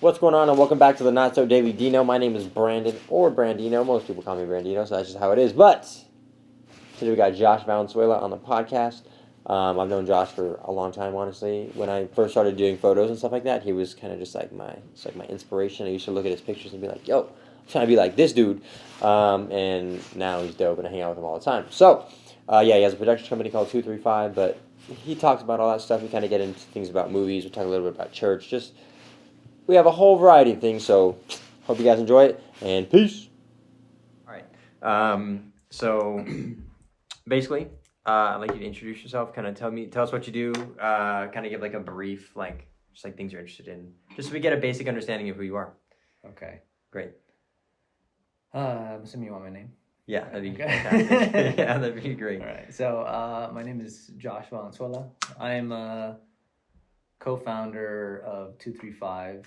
What's going on, and welcome back to the Not So Daily Dino. My name is Brandon, or Brandino. Most people call me Brandino, so that's just how it is. But today we got Josh Valenzuela on the podcast. I've known Josh for a long time, honestly. When I first started doing photos and stuff like that, he was kind of just like my inspiration. I used to look at his pictures and be like, "Yo, I'm trying to be like this dude." And now he's dope, and I hang out with him all the time. So, he has a production company called 235, but he talks about all that stuff. We kind of get into things about movies. We talk a little bit about church, we have a whole variety of things, so hope you guys enjoy it, and peace. All right. So basically, I'd like you to introduce yourself, kind of tell us what you do, kind of give like a brief, just like things you're interested in, just so we get a basic understanding of who you are. Okay. Great. I'm assuming you want my name. Yeah, that'd be fantastic. Yeah, that'd be great. All right. So my name is Josh Valenzuela. I'm a co-founder of 2threeFive.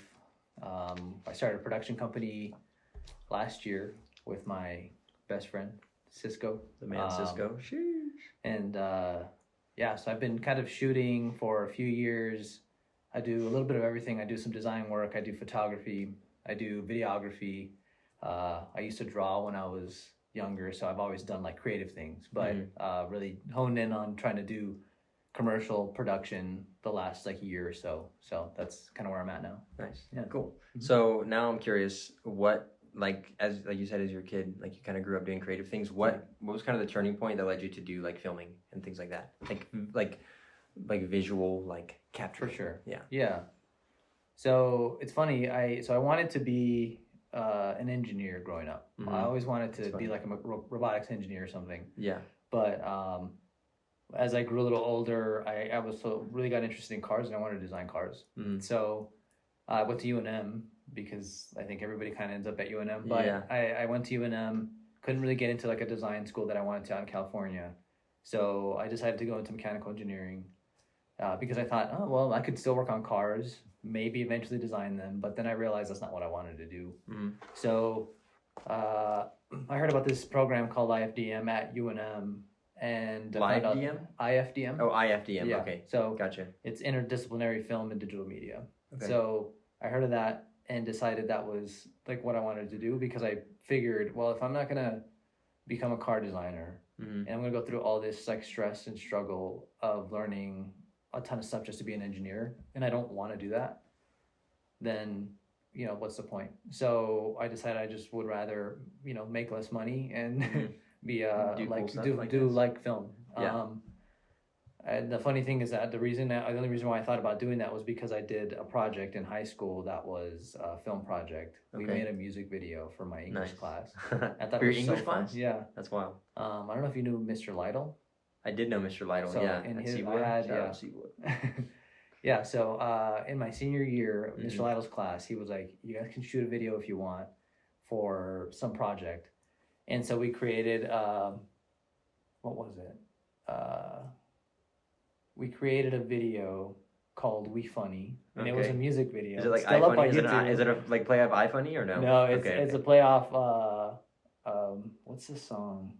I started a production company last year with my best friend, Cisco. The man Cisco. Sheesh. And so I've been kind of shooting for a few years. I do a little bit of everything. I do some design work. I do photography. I do videography. I used to draw when I was younger, so I've always done like creative things, but really honed in on trying to do commercial production the last like year or so. So that's kind of where I'm at now. Nice. Yeah. Cool. So now I'm curious, what, as you said, as your kid, like you kind of grew up doing creative things. What was kind of the turning point that led you to do like filming and things like that? Like visual, like capture. For sure. Yeah. Yeah. So it's funny. I wanted to be an engineer growing up. Mm-hmm. I always wanted to be like a robotics engineer or something. Yeah. But as I grew a little older, I was really got interested in cars, and I wanted to design cars. Mm-hmm. So I went to UNM because I think everybody kind of ends up at UNM. But yeah. I went to UNM, couldn't really get into like a design school that I wanted to out in California. So I decided to go into mechanical engineering because I thought, oh, well, I could still work on cars, maybe eventually design them. But then I realized that's not what I wanted to do. Mm-hmm. So I heard about this program called IFDM at UNM. And IFDM? IFDM. Oh, IFDM. Yeah. Okay. So gotcha. It's interdisciplinary film and digital media. Okay. So I heard of that and decided that was like what I wanted to do, because I figured, well, if I'm not gonna become a car designer and I'm gonna go through all this like stress and struggle of learning a ton of stuff just to be an engineer, and I don't want to do that, then what's the point? So I decided I just would rather make less money and be do film. Yeah. And the funny thing is that the only reason why I thought about doing that was because I did a project in high school that was a film project. We made a music video for my English class. I thought for your English class? Yeah. That's wild. I don't know if you knew Mr. Lytle. I did know Mr. Lytle. So yeah. in at his, Seaboard. I had, Shout yeah. out Seaboard. Yeah. So in my senior year, Mr. Lytle's class, he was like, "You guys can shoot a video if you want for some project." And so we created, what was it? We created a video called We Funny, and it was a music video. Is it like still up on iFunny? YouTube. Is it a like play off iFunny or no? No, it's a play off, what's the song?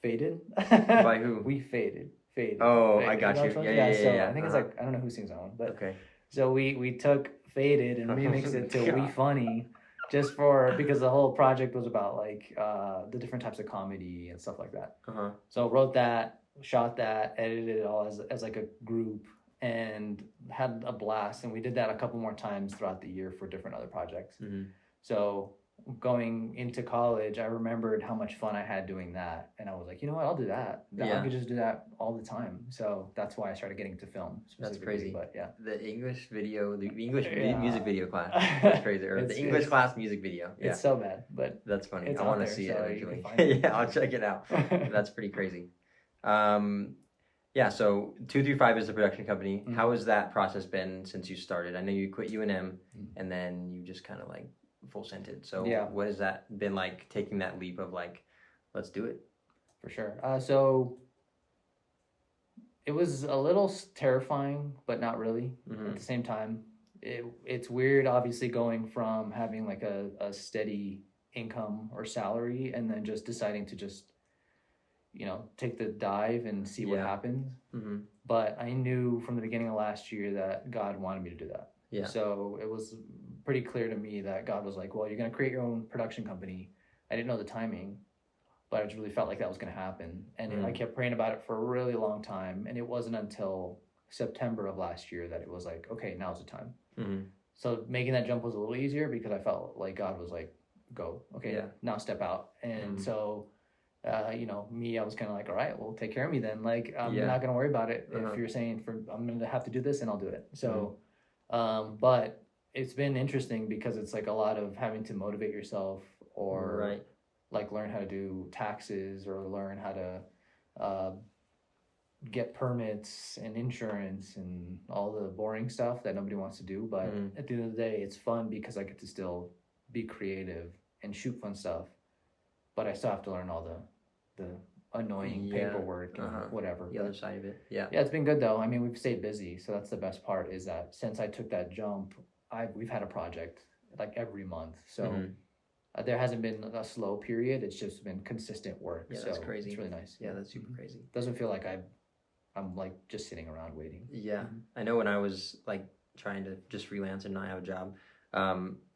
Faded? By who? We Faded. Faded. Oh, Faded. I got you. So Yeah. I think it's like, I don't know who sings that one, but okay. So we took Faded and remixed it to We God. Funny, because the whole project was about like the different types of comedy and stuff like that. Uh-huh. So wrote that, shot that, edited it all as like a group, and had a blast. And we did that a couple more times throughout the year for different other projects. Mm-hmm. So going into college, I remembered how much fun I had doing that, and I was like, you know what, I'll do that. I could just do that all the time. So that's why I started getting into film. That's crazy. But yeah, the English music video class. That's crazy. Or the English class music video. Yeah. It's so bad, but that's funny. I want to see it eventually. Yeah, I'll check it out. That's pretty crazy. So 2threeFive is the production company. Mm-hmm. How has that process been since you started? I know you quit UNM and then you just kind of like full scented. So what has that been like, taking that leap of like, let's do it? For sure. So it was a little terrifying, but not really at the same time. It's weird, obviously, going from having like a steady income or salary and then just deciding to just take the dive and see what happens. Mm-hmm. But I knew from the beginning of last year that God wanted me to do that. Yeah. So it was pretty clear to me that God was like, well, you're going to create your own production company. I didn't know the timing, but I just really felt like that was going to happen. And I kept praying about it for a really long time. And it wasn't until September of last year that it was like, okay, now's the time. Mm-hmm. So making that jump was a little easier because I felt like God was like, go, okay, now step out. And so, you know, me, I was kind of like, all right, well, take care of me then. Like, I'm not going to worry about it. If you're saying I'm going to have to do this, and I'll do it. So, but it's been interesting because it's like a lot of having to motivate yourself or like learn how to do taxes or learn how to get permits and insurance and all the boring stuff that nobody wants to do. But at the end of the day, it's fun because I get to still be creative and shoot fun stuff, but I still have to learn all the annoying paperwork and whatever. The other side of it. Yeah, it's been good though. I mean, we've stayed busy, so that's the best part, is that since I took that jump, we've had a project like every month. So there hasn't been a slow period. It's just been consistent work. Yeah, that's crazy. It's really nice. Yeah, that's super crazy. Doesn't feel like I'm like just sitting around waiting. Yeah, I know when I was like trying to just freelance and not have a job,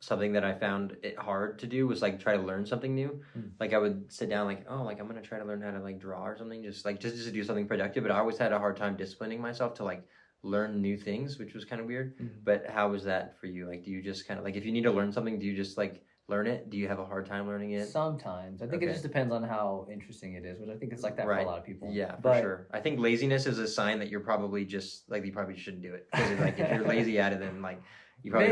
something that I found it hard to do was like try to learn something new. Like I would sit down like, oh, like I'm gonna try to learn how to like draw or something, just to do something productive. But I always had a hard time disciplining myself to like learn new things, which was kind of weird. But how was that for you? Like, do you just kind of like, if you need to learn something, do you just like learn it? Do you have a hard time learning it? Sometimes. I think it just depends on how interesting it is, which I think it's like that for a lot of people. Yeah, for sure. I think laziness is a sign that you're probably just like, you probably shouldn't do it. Because like if you're lazy at it, then like you probably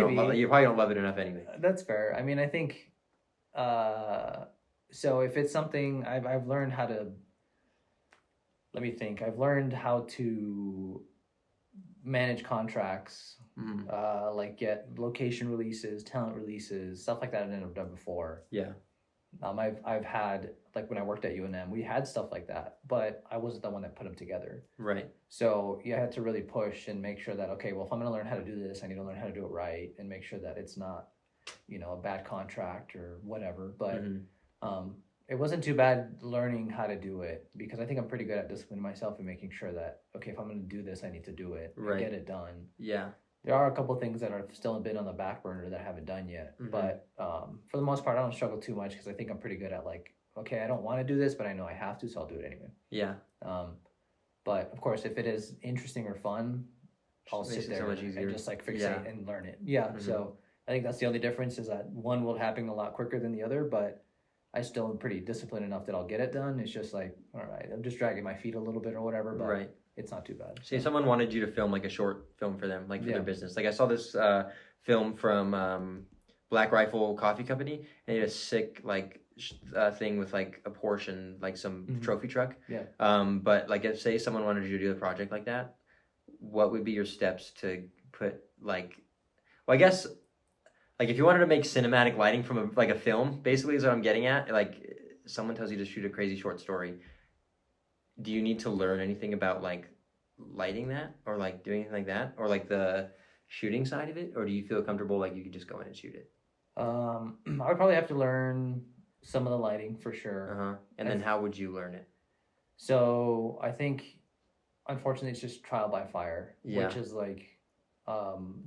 don't love it enough anyway. That's fair. I mean, I think so if it's something I've learned how to, let me think. I've learned how to manage contracts, like get location releases, talent releases, stuff like that I've never done before. Yeah. I've had, like when I worked at UNM, we had stuff like that, but I wasn't the one that put them together. Right. So you had to really push and make sure that, okay, well, if I'm going to learn how to do this, I need to learn how to do it right and make sure that it's not, you know, a bad contract or whatever. But it wasn't too bad learning how to do it, because I think I'm pretty good at disciplining myself and making sure that, okay, if I'm going to do this, I need to do it and get it done. Yeah. There are a couple of things that are still a bit on the back burner that I haven't done yet. But for the most part, I don't struggle too much because I think I'm pretty good at like, okay, I don't want to do this, but I know I have to, so I'll do it anyway. Yeah. But of course, if it is interesting or fun, I'll sit there and just like fixate and learn it. Yeah. So I think that's the only difference, is that one will happen a lot quicker than the other, but I still am pretty disciplined enough that I'll get it done. It's just like, all right, I'm just dragging my feet a little bit or whatever, but it's not too bad. Say someone wanted you to film like a short film for them, like for their business. Like I saw this film from Black Rifle Coffee Company, and he had a sick like thing with like a Porsche, like some trophy truck. Yeah. But like if say someone wanted you to do a project like that, what would be your steps to put like, well, I guess like if you wanted to make cinematic lighting from a film, basically is what I'm getting at. Like someone tells you to shoot a crazy short story. Do you need to learn anything about like lighting that or like doing anything like that, or like the shooting side of it, or do you feel comfortable like you could just go in and shoot it? I would probably have to learn some of the lighting for sure. And then how would you learn it? So I think, unfortunately, it's just trial by fire, which is like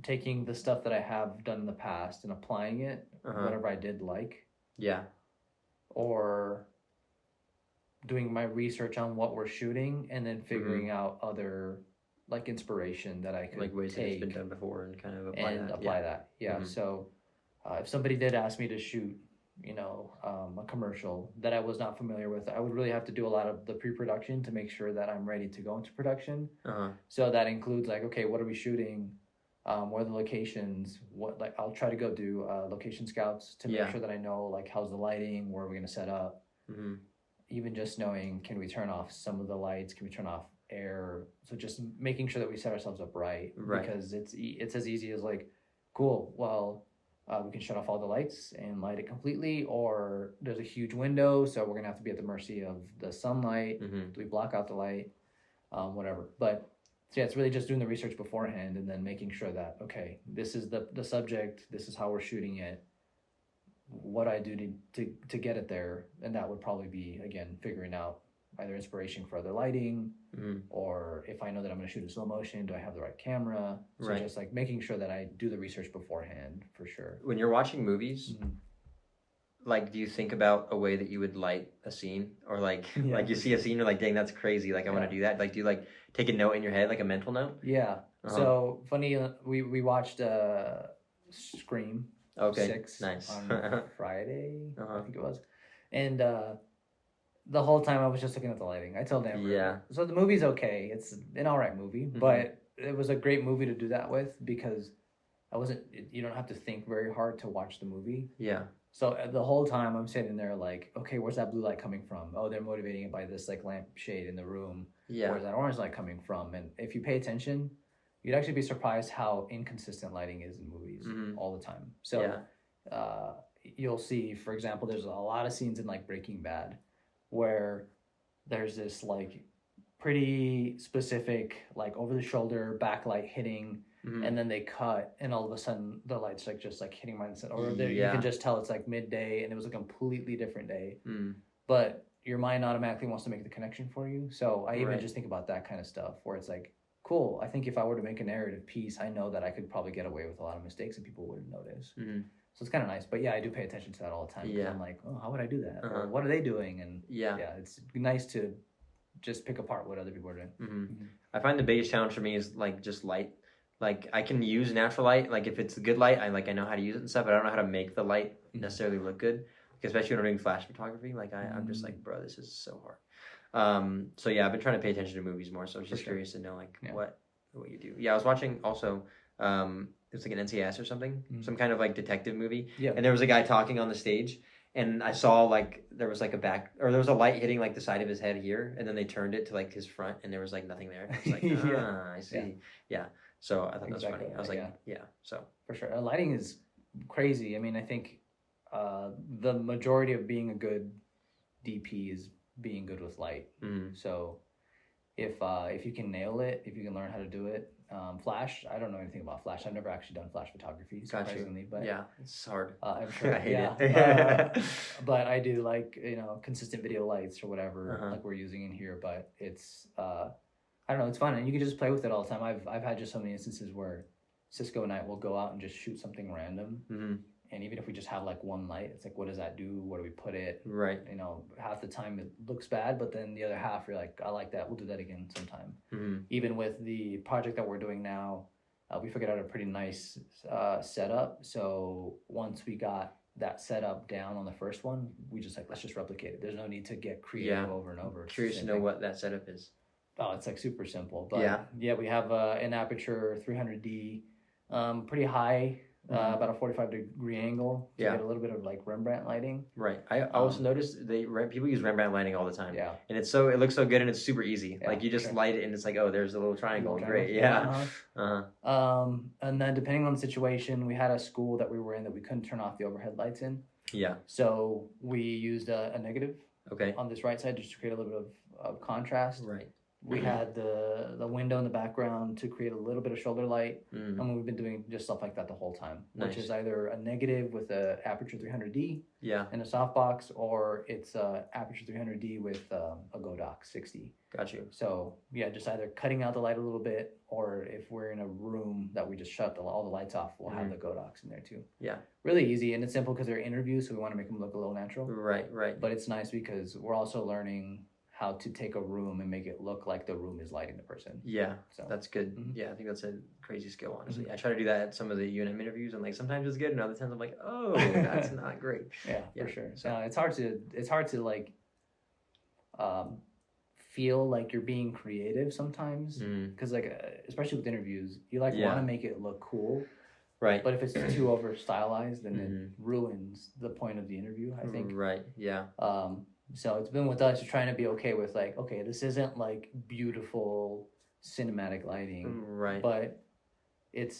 taking the stuff that I have done in the past and applying it, whatever I did like. Yeah. Or doing my research on what we're shooting and then figuring out other like inspiration that I could like ways take that it's been done before and kind of apply that. Yeah. So if somebody did ask me to shoot, you know, a commercial that I was not familiar with, I would really have to do a lot of the pre-production to make sure that I'm ready to go into production. So that includes like, okay, what are we shooting? What are the locations? What, like, I'll try to go do location scouts to make sure that I know like how's the lighting, where are we going to set up. Even just knowing, can we turn off some of the lights? Can we turn off air? So just making sure that we set ourselves up right. Because it's as easy as like, cool, well, we can shut off all the lights and light it completely, or there's a huge window, so we're gonna have to be at the mercy of the sunlight. Do we block out the light? Whatever. But so yeah, it's really just doing the research beforehand and then making sure that, okay, this is the subject, this is how we're shooting it, what I do to get it there. And that would probably be, again, figuring out either inspiration for other lighting, Mm-hmm. or if I know that I'm going to shoot in slow motion, do I have the right camera? So Right. just like making sure that I do the research beforehand for sure. When you're watching movies, like, do you think about a way that you would light a scene, or like Yeah, like you for see a scene, you're like, dang, that's crazy, like I want to do that. Like, do you like take a note in your head, like a mental note? Yeah. So funny, we watched Scream. Okay. 6 Nice. on Friday, I think it was, and the whole time I was just looking at the lighting. I told Amber. Yeah. So the movie's okay. It's an all right movie, but it was a great movie to do that with because I wasn't. You don't have to think very hard to watch the movie. Yeah. So the whole time I'm sitting there like, okay, where's that blue light coming from? Oh, they're motivating it by this like lampshade in the room. Yeah. Where's that orange light coming from? And if you pay attention, you'd actually be surprised how inconsistent lighting is in movies all the time. So you'll see, for example, there's a lot of scenes in like Breaking Bad where there's this like pretty specific like over the shoulder backlight hitting, and then they cut, and all of a sudden the light's like just like hitting my center, or you can just tell it's like midday and it was a completely different day, but your mind automatically wants to make the connection for you. So I even just think about that kind of stuff where it's like, cool, I think if I were to make a narrative piece, I know that I could probably get away with a lot of mistakes and people wouldn't notice. So it's kind of nice. But yeah, I do pay attention to that all the time. Yeah. I'm like, oh, how would I do that? Or what are they doing? And yeah, it's nice to just pick apart what other people are doing. I find the biggest challenge for me is like just light. Like I can use natural light. Like if it's a good light, I know how to use it and stuff, but I don't know how to make the light necessarily look good. Especially when I'm doing flash photography. Like I'm just like, bro, this is so hard. So yeah, I've been trying to pay attention to movies more. So I was just curious to know like what you do. Yeah, I was watching also. It was like an NCIS or something, some kind of like detective movie. Yeah. And there was a guy talking on the stage, and I saw like there was like there was a light hitting like the side of his head here, and then they turned it to like his front, and there was like nothing there. It's like, I see. Yeah. So I thought that was funny. I was like, so for sure, lighting is crazy. I mean, I think the majority of being a good DP is being good with light. So if you can nail it, if you can learn how to do it. Flash, I don't know anything about Flash. I've never actually done Flash photography, surprisingly. But yeah, it's hard. I'm sure. I hate it. But I do like consistent video lights or whatever like we're using in here. But it's I don't know, it's fun, and you can just play with it all the time. I've had just so many instances where Cisco and I will go out and just shoot something random. And even if we just have like one light, it's like, what does that do? Where do we put it? Right. Half the time it looks bad, but then the other half you're like, I like that. We'll do that again sometime. Even with the project that we're doing now, we figured out a pretty nice setup. So once we got that setup down on the first one, we just like, let's just replicate it. There's no need to get creative over and over. Curious to know what that setup is. Oh, it's like super simple. But yeah, we have an aperture 300D, pretty high. About a 45-degree angle to get a little bit of like Rembrandt lighting. Right. I also noticed people use Rembrandt lighting all the time. Yeah. And it looks so good, and it's super easy. Yeah, like you just light it and it's like, oh, there's a little triangle. Great. Yeah. And then depending on the situation, we had a school that we were in that we couldn't turn off the overhead lights in. Yeah. So we used a negative. Okay. On this right side just to create a little bit of contrast. Right. We had the window in the background to create a little bit of shoulder light. And we've been doing just stuff like that the whole time, which is either a negative with a aperture 300D and a softbox, or it's a aperture 300D with a Godox 60. Got you. So yeah, just either cutting out the light a little bit, or if we're in a room that we just shut all the lights off, we'll have the Godox in there too. Yeah. Really easy, and it's simple because they're interviews, so we want to make them look a little natural. Right, right. But it's nice because we're also learning how to take a room and make it look like the room is lighting the person. Yeah, so that's good. Yeah, I think that's a crazy skill, honestly. I try to do that at some of the UNM interviews, and like sometimes it's good, and other times I'm like, oh, that's not great. Yeah, for sure. So it's hard to like feel like you're being creative sometimes, because like especially with interviews, you like want to make it look cool. Right. But if it's too over stylized, then it ruins the point of the interview, I think. Right. Yeah. So it's been with us trying to be okay with like, okay, this isn't like beautiful cinematic lighting, right? But it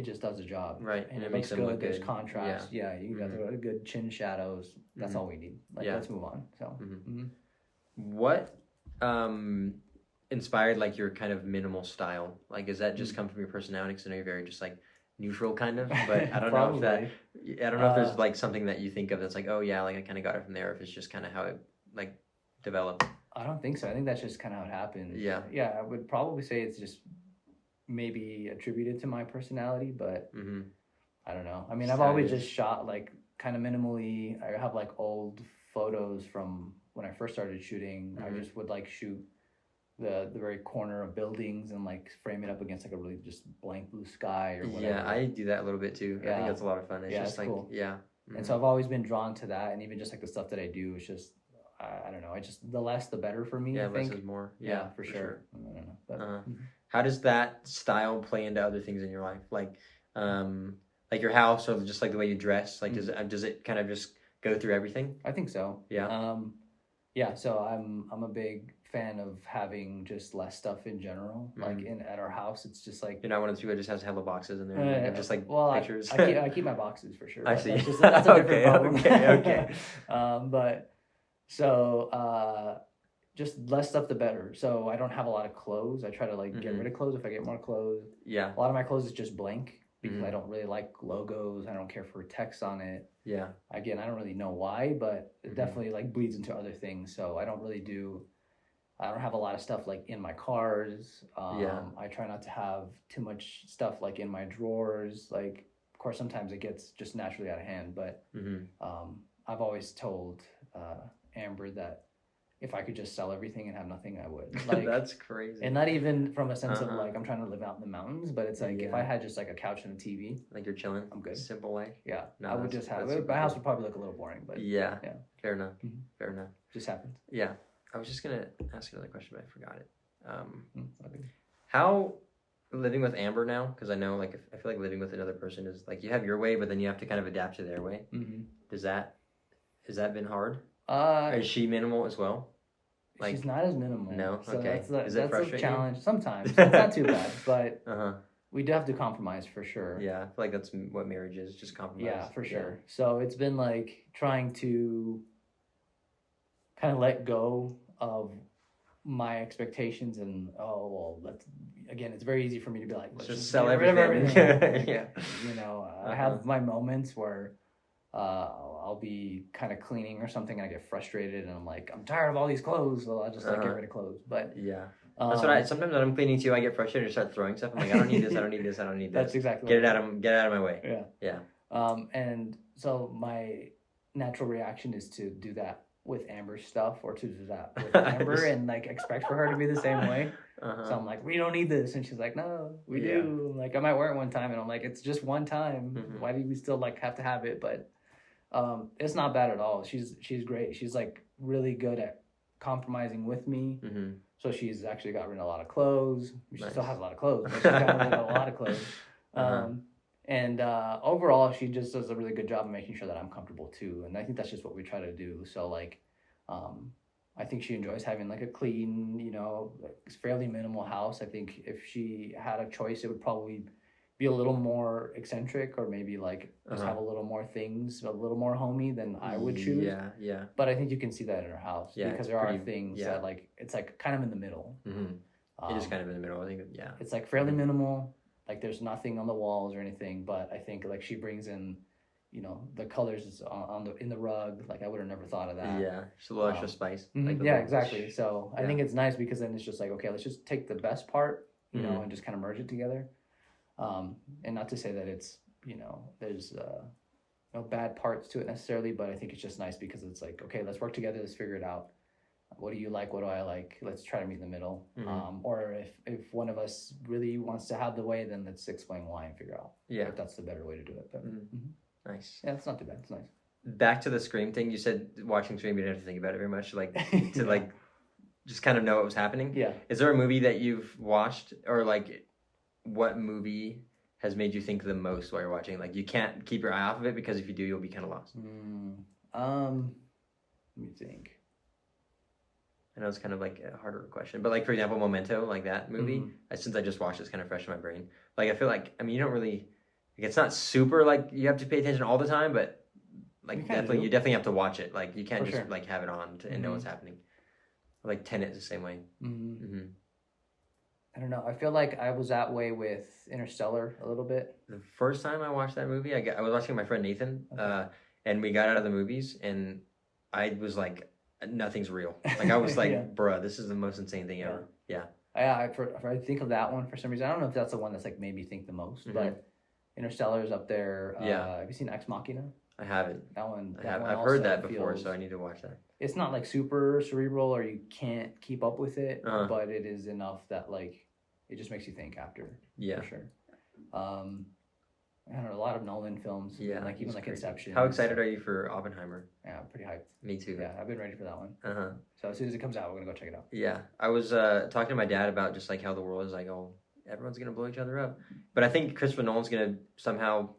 just does the job, right? And it makes good. Look There's good. Contrast. Yeah, you got the good chin shadows. That's all we need. Like, let's move on. So, what inspired like your kind of minimal style? Like, does that just come from your personality? Because I know you're very just like neutral kind of, but I don't know if there's like something that you think of that's like, oh yeah, like I kind of got it from there. If it's just kind of how it like developed. I don't think so. I think that's just kind of how it happened. Yeah. Yeah, I would probably say it's just maybe attributed to my personality, but I don't know. I mean, I've always just shot like kind of minimally. I have like old photos from when I first started shooting. I just would like shoot the very corner of buildings and like frame it up against like a really just blank blue sky or whatever. Yeah, I do that a little bit too. I think that's a lot of fun. It's just like cool. yeah. And so I've always been drawn to that, and even just like the stuff that I do, it's just I don't know. I just the less the better for me. Yeah, I less think. is more. Yeah, for sure. I don't know. But, How does that style play into other things in your life, like your house or just like the way you dress? Like, does it kind of just go through everything? I think so. Yeah. Yeah. So I'm a big fan of having just less stuff in general. Like at our house, it's just like you're not one of those people who just has hella boxes in there, like, just like pictures. I keep my boxes for sure. I see. That's a different problem. Okay. But so just less stuff the better. So I don't have a lot of clothes. I try to like get rid of clothes if I get more clothes. Yeah. A lot of my clothes is just blank because I don't really like logos. I don't care for text on it. Yeah. Again, I don't really know why, but it definitely like bleeds into other things. So I don't have a lot of stuff like in my cars. I try not to have too much stuff like in my drawers. Like, of course, sometimes it gets just naturally out of hand. But I've always told Amber that if I could just sell everything and have nothing, I would. Like, that's crazy. And not even from a sense of like I'm trying to live out in the mountains, but it's like if I had just like a couch and a TV, like you're chilling, I'm good. Simple way. Yeah, no, I would just have it. My house would probably look a little boring, but yeah. Fair enough. Fair enough. Just happens. Yeah. I was just gonna ask another question, but I forgot it. How living with Amber now? Because I know, like, I feel like living with another person is like you have your way, but then you have to kind of adapt to their way. Has that been hard? Is she minimal as well? Like, she's not as minimal. No. So okay. That's a challenge sometimes. It's not too bad, but we do have to compromise for sure. Yeah, I feel like that's what marriage is, just compromise. Yeah, for sure. So it's been like trying to kind of let go of my expectations and it's very easy for me to be like, let's just sell everything. Yeah. I have my moments where I'll be kind of cleaning or something and I get frustrated and I'm like, I'm tired of all these clothes, so I'll just like get rid of clothes. But yeah. That's what sometimes when I'm cleaning too, I get frustrated and start throwing stuff. I'm like, I don't need this, I don't need this, I don't need this. That's exactly get out of my way. Yeah. And so my natural reaction is to do that with Amber's stuff or to do that with Amber and like expect for her to be the same way. So I'm like, we don't need this, and she's like, no, we do. Like I might wear it one time and I'm like, it's just one time. Why do we still like have to have it? But it's not bad at all. She's great. She's like really good at compromising with me. So she's actually got rid of a lot of clothes. She still has a lot of clothes, but she's got rid of a lot of clothes. And overall, she just does a really good job of making sure that I'm comfortable too. And I think that's just what we try to do. So like, I think she enjoys having like a clean, fairly minimal house. I think if she had a choice, it would probably be a little more eccentric or maybe like just have a little more things, a little more homey than I would choose. Yeah. But I think you can see that in her house because there are things that like, it's like kind of in the middle. It is kind of in the middle, I think. Yeah. It's like fairly minimal. Like there's nothing on the walls or anything, but I think like she brings in, the colors in the rug. Like I would have never thought of that. Yeah, just a little extra spice. Exactly. So I think it's nice because then it's just like, okay, let's just take the best part, and just kind of merge it together. And not to say that it's, there's no bad parts to it necessarily, but I think it's just nice because it's like, okay, let's work together, let's figure it out. What do you like? What do I like? Let's try to meet in the middle. Or if one of us really wants to have the way, then let's explain why and figure out if that's the better way to do it. But, Nice. Yeah, it's not too bad. It's nice. Back to the Scream thing. You said watching Scream, you didn't have to think about it very much, like to like just kind of know what was happening. Yeah. Is there a movie that you've watched, or like what movie has made you think the most while you're watching? Like you can't keep your eye off of it because if you do, you'll be kind of lost. Let me think. I know it's kind of like a harder question, but like for example, Memento, like that movie. Since I just watched it, it's kind of fresh in my brain. Like I feel like you don't really. Like, it's not super like you have to pay attention all the time, but like you definitely have to watch it. Like you can't just like have it on and know what's happening. Like Tenet is the same way. I don't know. I feel like I was that way with Interstellar a little bit. The first time I watched that movie, I was watching with my friend Nathan, and we got out of the movies, and I was like, nothing's real. Like I was like, Yeah. bruh, this is the most insane thing ever. Yeah. I think of that one for some reason. I don't know if that's the one that's like made me think the most, but Interstellar is up there. Yeah. Have you seen Ex Machina? I haven't. That one. I've heard that before, so I need to watch that. It's not like super cerebral or you can't keep up with it, Uh-huh. but it is enough that like it just makes you think after. Yeah. For sure. I don't know, a lot of Nolan films. Yeah. Like even like crazy. Inception. How excited are you for Oppenheimer? Yeah, I'm pretty hyped. Me too. Yeah, I've been ready for that one. Uh-huh. So as soon as it comes out, we're gonna go check it out. Yeah. I was talking to my dad about just like how the world is like, oh, everyone's gonna blow each other up. But I think Christopher Nolan's gonna somehow,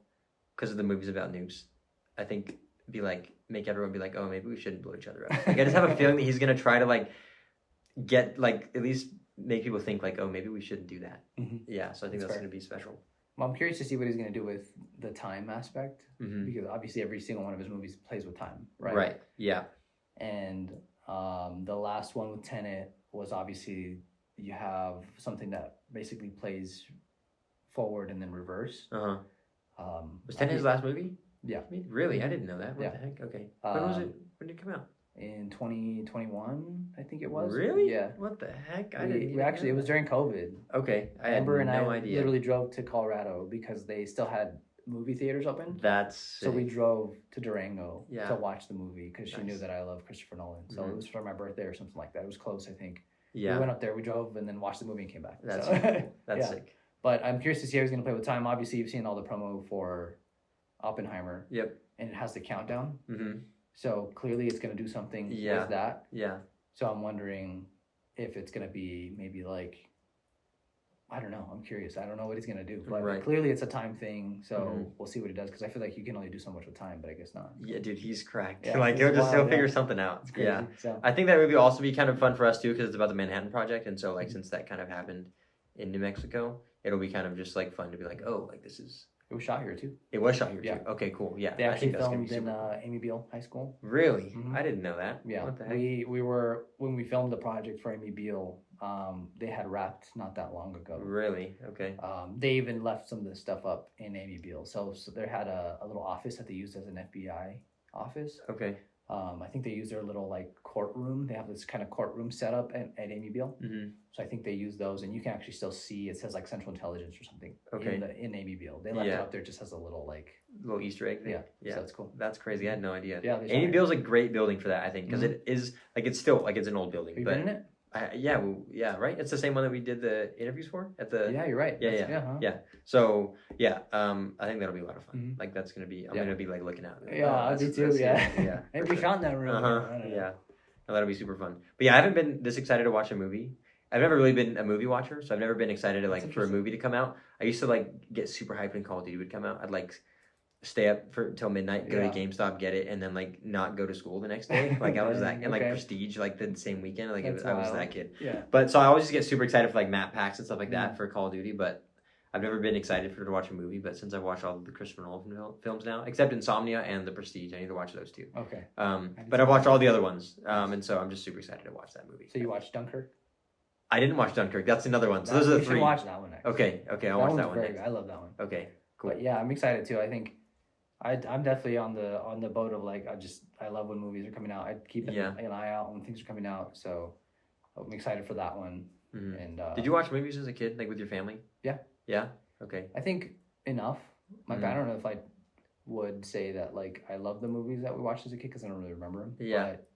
because of the movies about nukes, I think make everyone be like, oh, maybe we shouldn't blow each other up. Like I just have a feeling that he's gonna try to like get like at least make people think like, oh, maybe we shouldn't do that. Mm-hmm. Yeah. So I think that's fair. gonna be special. Well, I'm curious to see what he's gonna do with the time aspect Mm-hmm. because obviously every single one of his movies plays with time, right? Right. Yeah. And the last one with Tenet was obviously you have something that basically plays forward and then reverse. Uh huh. Was Tenet his last movie? Yeah. Really? I didn't know that. What Yeah. the heck? Okay. When was it? When did it come out? In 2021, I think it was. Really? Yeah. What the heck? I We didn't. actually, it was during COVID. Okay. I had Amber and no I idea. literally drove to Colorado because they still had movie theaters open. That's So we drove to Durango Yeah. to watch the movie because she knew Nice. that I love Christopher Nolan. So it was for my birthday or something like that. It was close, I think. Yeah. We went up there, we drove, and then watched the movie and came back. That's So, That's yeah. sick. But I'm curious to see how he's going to play with time. Obviously, you've seen all the promo for Oppenheimer. Yep. And it has the countdown. Mm-hmm. So clearly it's going to do something Yeah. with that. Yeah. So I'm wondering if it's going to be maybe like, I don't know. I'm curious. I don't know what he's going to do. But Right. clearly it's a time thing. So Mhm. we'll see what he does. Because I feel like you can only do so much with time, but I guess not. Yeah, dude, he's cracked. Yeah, like he's he'll wild, figure yeah. something out. It's crazy. Yeah. So I think that would also be kind of fun for us too because it's about the Manhattan Project, and so like since that kind of happened in New Mexico, it'll be kind of just like fun to be like, oh, like this is. it was shot here too. It was shot here Yeah. too. Okay, cool. Yeah. They I actually think that's gonna filmed be in super cool. Amy Beale High School. Really? Mhm. I didn't know that. Yeah. What the heck? We were, when we filmed the project for Amy Beale, they had wrapped not that long ago. Really? Okay. They even left some of the stuff up in Amy Beale. So they had a little office that they used as an FBI office. Okay. I think they use their little like courtroom. They have this kind of courtroom set up at Amy Beale. Mm-hmm. So I think they use those, and you can actually still see it says like Central Intelligence or something Okay. in Amy Beale. They left it Yeah. up there just as a little like Little Easter egg thing. yeah. Yeah. So that's cool. That's crazy. I had no idea. Yeah, they shot Amy it. Beale's a great building for that, I think, because Mhm. it is like it's still like it's an old building. Have you but been in it? yeah, right. It's the same one that we did the interviews for at the. Yeah, you're right. Yeah, That's- yeah, huh? yeah. So yeah, I think that'll be a lot of fun. Mhm. Like that's gonna be. I'm Yeah. gonna be like looking out. Yeah, me That's- too. that's- Yeah, yeah. Maybe for we sure. shot in that room. I Uh-huh. don't know. Yeah, no, that'll be super fun. But yeah, I haven't been this excited to watch a movie. I've never really been a movie watcher, so I've never been excited to That's like for a movie to come out. I used to like get super hyped when Call of Duty would come out. I'd like stay up for till midnight, go Yeah. to GameStop, get it, and then like not go to school the next day. Like I was that, and like Okay. Prestige like the same weekend. Like That's I was wild. that kid. Yeah. But so I always just get super excited for like map packs and stuff like that Mm. for Call of Duty. But I've never been excited to watch a movie. But since I've watched all of the Christopher Nolan films now, except Insomnia and The Prestige, I need to watch those too. Okay. But I've watched all the other ones, and so I'm just super excited to watch that movie. So you watched Dunkirk? I didn't watch Dunkirk. That's another one. So those are You the should three. watch that one next. Okay, I'll watch that one very next. good. I love that one. Okay, cool. But yeah, I'm excited too. I think I'm definitely on the boat of like I love when movies are coming out. I keep an eye out when things are coming out. So I'm excited for that one. Mhm. And Did you watch movies as a kid, like with your family? Yeah. Yeah. Okay. I think enough. Like Mhm. I don't know if I would say that like I love the movies that we watched as a kid because I don't really remember them. Yeah. But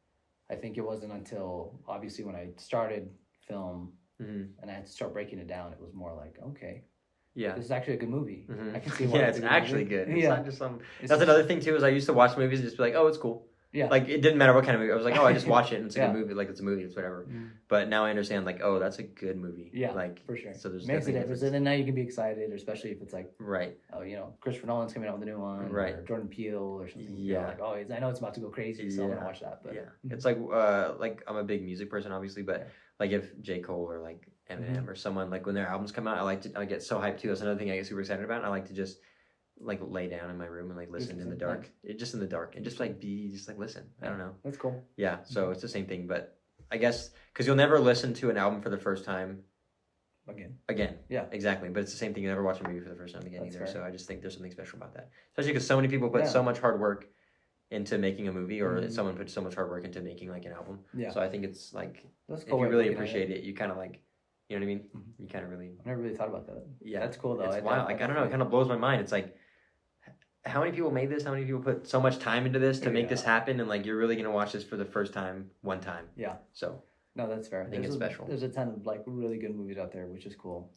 I think it wasn't until obviously when I started film Mm-hmm. and I had to start breaking it down, it was more like okay, Yeah. this is actually a good movie. Mhm. I can see why Yeah, it's it's a good actually movie. good. It's Yeah. not just some. It's That's just- another thing too. Is I used to watch movies and just be like, oh, it's cool. Yeah. Like it didn't matter what kind of movie. I was like, oh, I just watch it and it's a Yeah. good movie. Like it's a movie. It's whatever. Mhm. But now I understand. Like, oh, that's a good movie. Yeah, Like for sure. So there's Makes a definitely difference. And then now you can be excited, especially if it's like, Right. oh, Christopher Nolan's coming out with a new one, Right. or Jordan Peele or something. Yeah. Like, oh, I know it's about to go crazy, so I'm Yeah. gonna watch that. But Yeah. Mhm. It's like I'm a big music person, obviously, but Yeah. like if J. Cole or like Eminem or someone like when their albums come out, I get so hyped too. That's another thing I get super excited about. I like to just like lay down in my room and like listen in the dark. Just in the dark and just like listen. I don't know. That's cool. Yeah. So it's the same thing, but I guess because you'll never listen to an album for the first time again. Yeah. Exactly. But it's the same thing. You never watch a movie for the first time again That's either. fair. So I just think there's something special about that, especially because so many people put Yeah. so much hard work into making a movie, or someone puts so much hard work into making like an album. Yeah. So I think it's like, That's if cool you way of really looking at appreciate it, you kind of like, you know what I mean? You kind of really. I never really thought about that. Yeah. That's cool though. It's wild. Like, I don't know. It kind of blows my mind. It's like, how many people made this? How many people put so much time into this to make this happen? And like, you're really gonna watch this for the first time, one time. Yeah. So. No, that's fair. I think it's special. There's a ton of like really good movies out there, which is cool.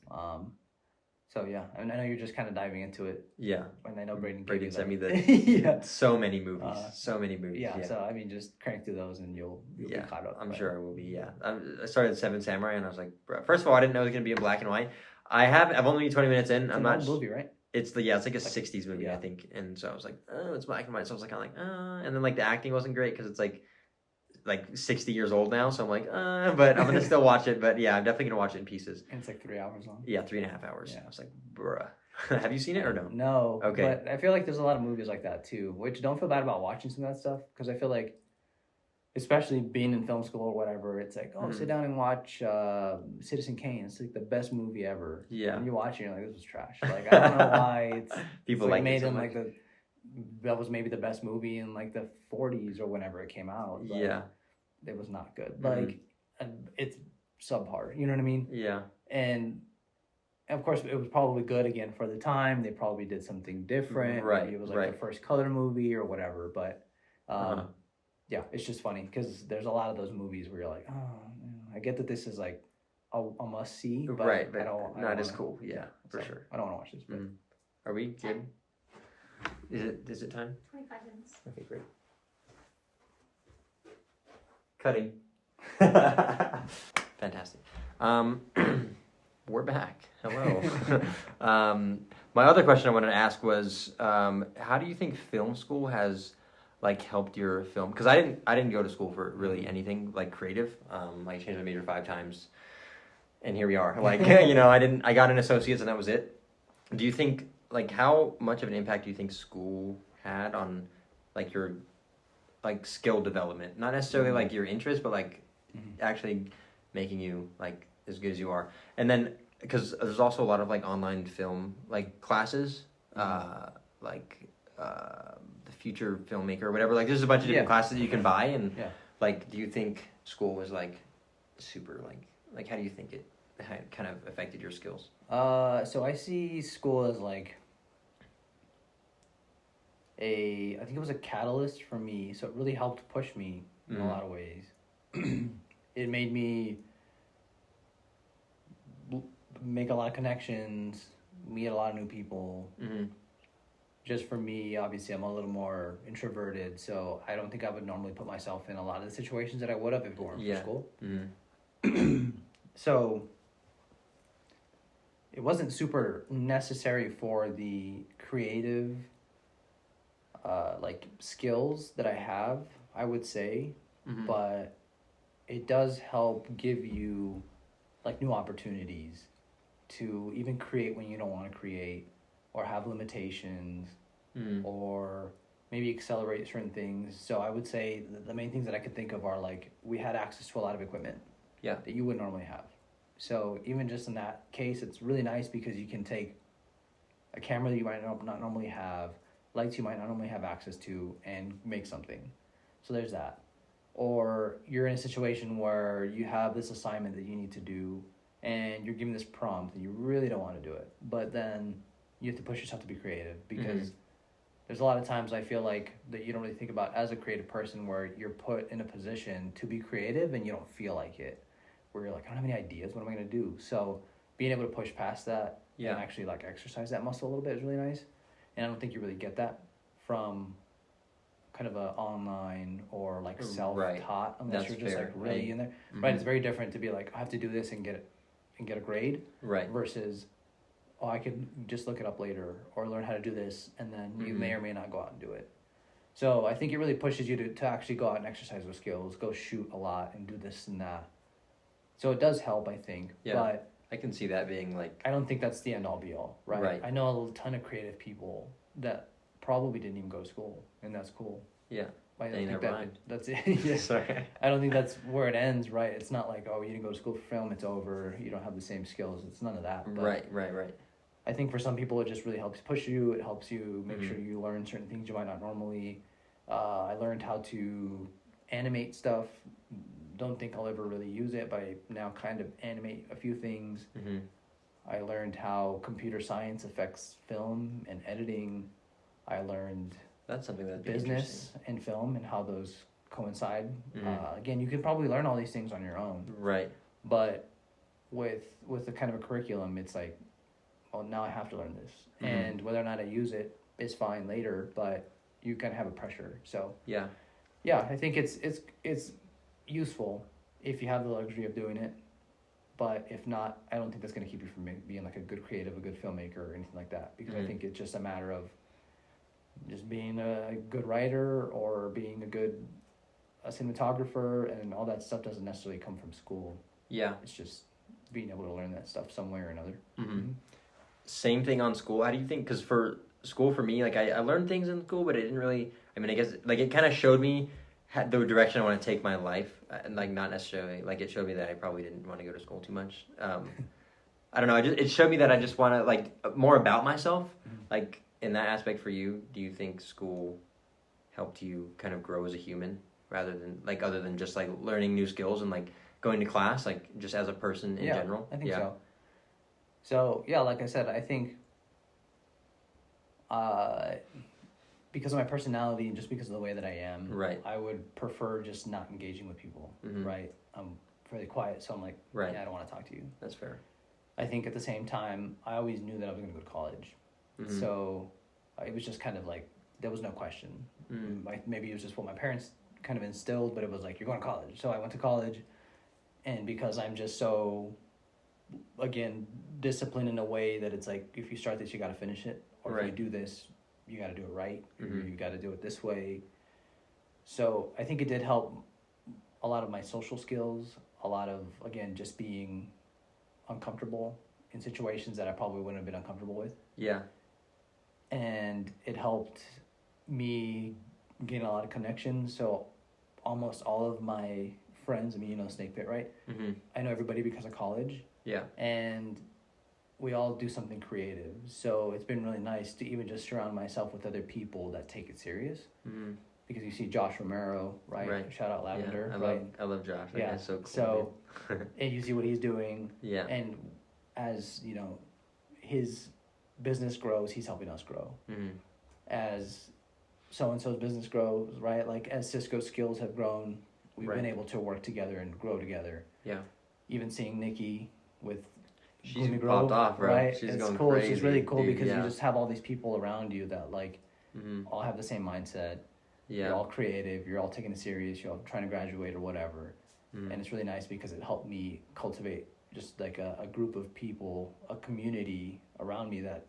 So yeah, I mean, I know you're just kind of diving into it. Yeah. And I know Braden sent me the yeah. so many movies. So many movies. Yeah, so I mean, just crank through those and you'll be caught up. I'm sure I will be. Yeah. I started Seven Samurai and I was like, bro, first of all, I didn't know it was gonna be in black and white. I've only been 20 minutes in. It's I'm an not. old movie, right? It's like a 60s movie, I think. And so I was like, oh, it's black and white. So I was like, and then like the acting wasn't great because it's like 60 years old now. So I'm like, but I'm gonna still watch it. But yeah, I'm definitely gonna watch it in pieces. And it's like 3 hours long. Yeah, 3.5 hours. Yeah. I was like, bruh. Have you seen it or no? No. Okay. But I feel like there's a lot of movies like that too, which don't feel bad about watching some of that stuff because I feel like, especially being in film school or whatever, it's like, sit down and watch Citizen Kane. It's like the best movie ever. Yeah. And you watch it, you're like, this was trash. Like, I don't know why it's people it's like made it so in much. like that was maybe the best movie in like the 40s or whenever it came out. But Yeah. it was not good. Like, it's subpar. You know what I mean? Yeah. And of course, it was probably good again for the time. They probably did something different. Right. Maybe it was like the first color movie or whatever. But yeah, it's just funny because there's a lot of those movies where you're like, I get that this is like a must see, but I don't not as cool. Yeah, for sure. I don't want to watch this. But. Are we good? Is it time? 25 minutes. Okay, great. Cutting. Fantastic. We're back. Hello. My other question I wanted to ask was, how do you think film school has like helped your film? Because I didn't go to school for really anything like creative. I changed my major 5 times, and here we are. Like I got an associate's and that was it. Do you think like how much of an impact do you think school had on like your like skill development? Not necessarily like your interest, but like actually making you like as good as you are. And then because there's also a lot of like online film like classes, like the future filmmaker or whatever. Like there's a bunch of different classes that you can buy, and like do you think school was like super like how do you think it kind of affected your skills? So I see school as like I think it was a catalyst for me. So it really helped push me in a lot of ways. It made me make a lot of connections, meet a lot of new people. Just for me, obviously, I'm a little more introverted, so I don't think I would normally put myself in a lot of the situations that I would have if it weren't for school. So it wasn't super necessary for the creative like skills that I have, I would say, but it does help give you like new opportunities to even create when you don't want to create, or have limitations, or maybe accelerate certain things. So I would say the main things that I could think of are like we had access to a lot of equipment that you wouldn't normally have. So even just in that case, it's really nice because you can take a camera that you might not normally have, lights you might not normally have access to, and make something. So there's that. Or you're in a situation where you have this assignment that you need to do, and you're given this prompt and you really don't want to do it, but then you have to push yourself to be creative because there's a lot of times I feel like that you don't really think about as a creative person where you're put in a position to be creative and you don't feel like it, where you're like, I don't have any ideas, what am I going to do? So being able to push past that and actually like exercise that muscle a little bit is really nice. And I don't think you really get that from kind of a online or like self-taught unless you're just like really in there. Right, it's very different to be like, I have to do this and get a grade. Right. Versus, I could just look it up later or learn how to do this, and then you may or may not go out and do it. So I think it really pushes you to actually go out and exercise those skills, go shoot a lot and do this and that. So it does help, I think. Yeah. But I can see that being like, I don't think that's the end all be all, right? I know a ton of creative people that probably didn't even go to school, and that's cool. Yeah. I don't think that's it. Yeah. Sorry. I don't think that's where it ends, right? It's not like, oh, you didn't go to school for film, it's over, you don't have the same skills. It's none of that. But Right. I think for some people it just really helps push you. It helps you make sure you learn certain things you might not normally. I learned how to animate stuff. Don't think I'll ever really use it, but I now kind of animate a few things. Mm-hmm. I learned how computer science affects film and editing. I learned That's something that'd be business and film and how those coincide. Mm-hmm. Again, you could probably learn all these things on your own. Right. But with the kind of a curriculum, it's like, well, now I have to learn this. Mm-hmm. And whether or not I use it is fine later, but you kind of have a pressure. So Yeah. yeah, I think it's useful if you have the luxury of doing it. But if not, I don't think that's going to keep you from being like a good creative, a good filmmaker, or anything like that. Because I think it's just a matter of just being a good writer or being a cinematographer, and all that stuff doesn't necessarily come from school. Yeah. It's just being able to learn that stuff some way or another. Mm-hmm. Same thing on school. How do you think? Because for school, for me, like I learned things in school, but it didn't really. I mean, I guess like it kind of showed me the direction I want to take my life, and like not necessarily like it showed me that I probably didn't want to go to school too much. I don't know. It showed me that I just want to like more about myself. Mm-hmm. Like in that aspect for you, do you think school helped you kind of grow as a human rather than like other than just like learning new skills and like going to class, like just as a person in general? I think so. So yeah, like I said, I think because of my personality and just because of the way that I am, right, I would prefer just not engaging with people. Mm-hmm. Right, I'm fairly quiet, so I'm like, right, yeah, I don't want to talk to you. That's fair. I think at the same time, I always knew that I was going to go to college, Mm-hmm. so it was just kind of like there was no question. Mm-hmm. Maybe it was just what my parents kind of instilled, but it was like, you're going to college. So I went to college, and because I'm just so, again, disciplined in a way that it's like, if you start this, you got to finish it, or right, if you do this, you got to do it right, Mm-hmm. you got to do it this way. So I think it did help a lot of my social skills, a lot of, again, just being uncomfortable in situations that I probably wouldn't have been uncomfortable with. Yeah. And it helped me gain a lot of connections. So almost all of my friends, I mean, you know Snake Pit, right? Mm-hmm. I know everybody because of college. Yeah. And we all do something creative. So it's been really nice to even just surround myself with other people that take it serious. Mm-hmm. Because you see Josh Romero, right? Shout out Lavender, yeah, right? I love Josh. That Yeah. guy's so cool. So, and you see what he's doing. Yeah. And as, you know, his business grows, he's helping us grow. Mm-hmm. As so-and-so's business grows, right? Like as Cisco's skills have grown, we've Right. been able to work together and grow together. Yeah. Even seeing Nikki with She's Gloomy popped Grove, off, bro. right? She's It's going cool. crazy. It's just really cool dude, because yeah. you just have all these people around you that like Mm-hmm. all have the same mindset. Yeah. You're all creative. You're all taking it serious. You're all trying to graduate or whatever. Mm-hmm. And it's really nice because it helped me cultivate just like a group of people, a community around me that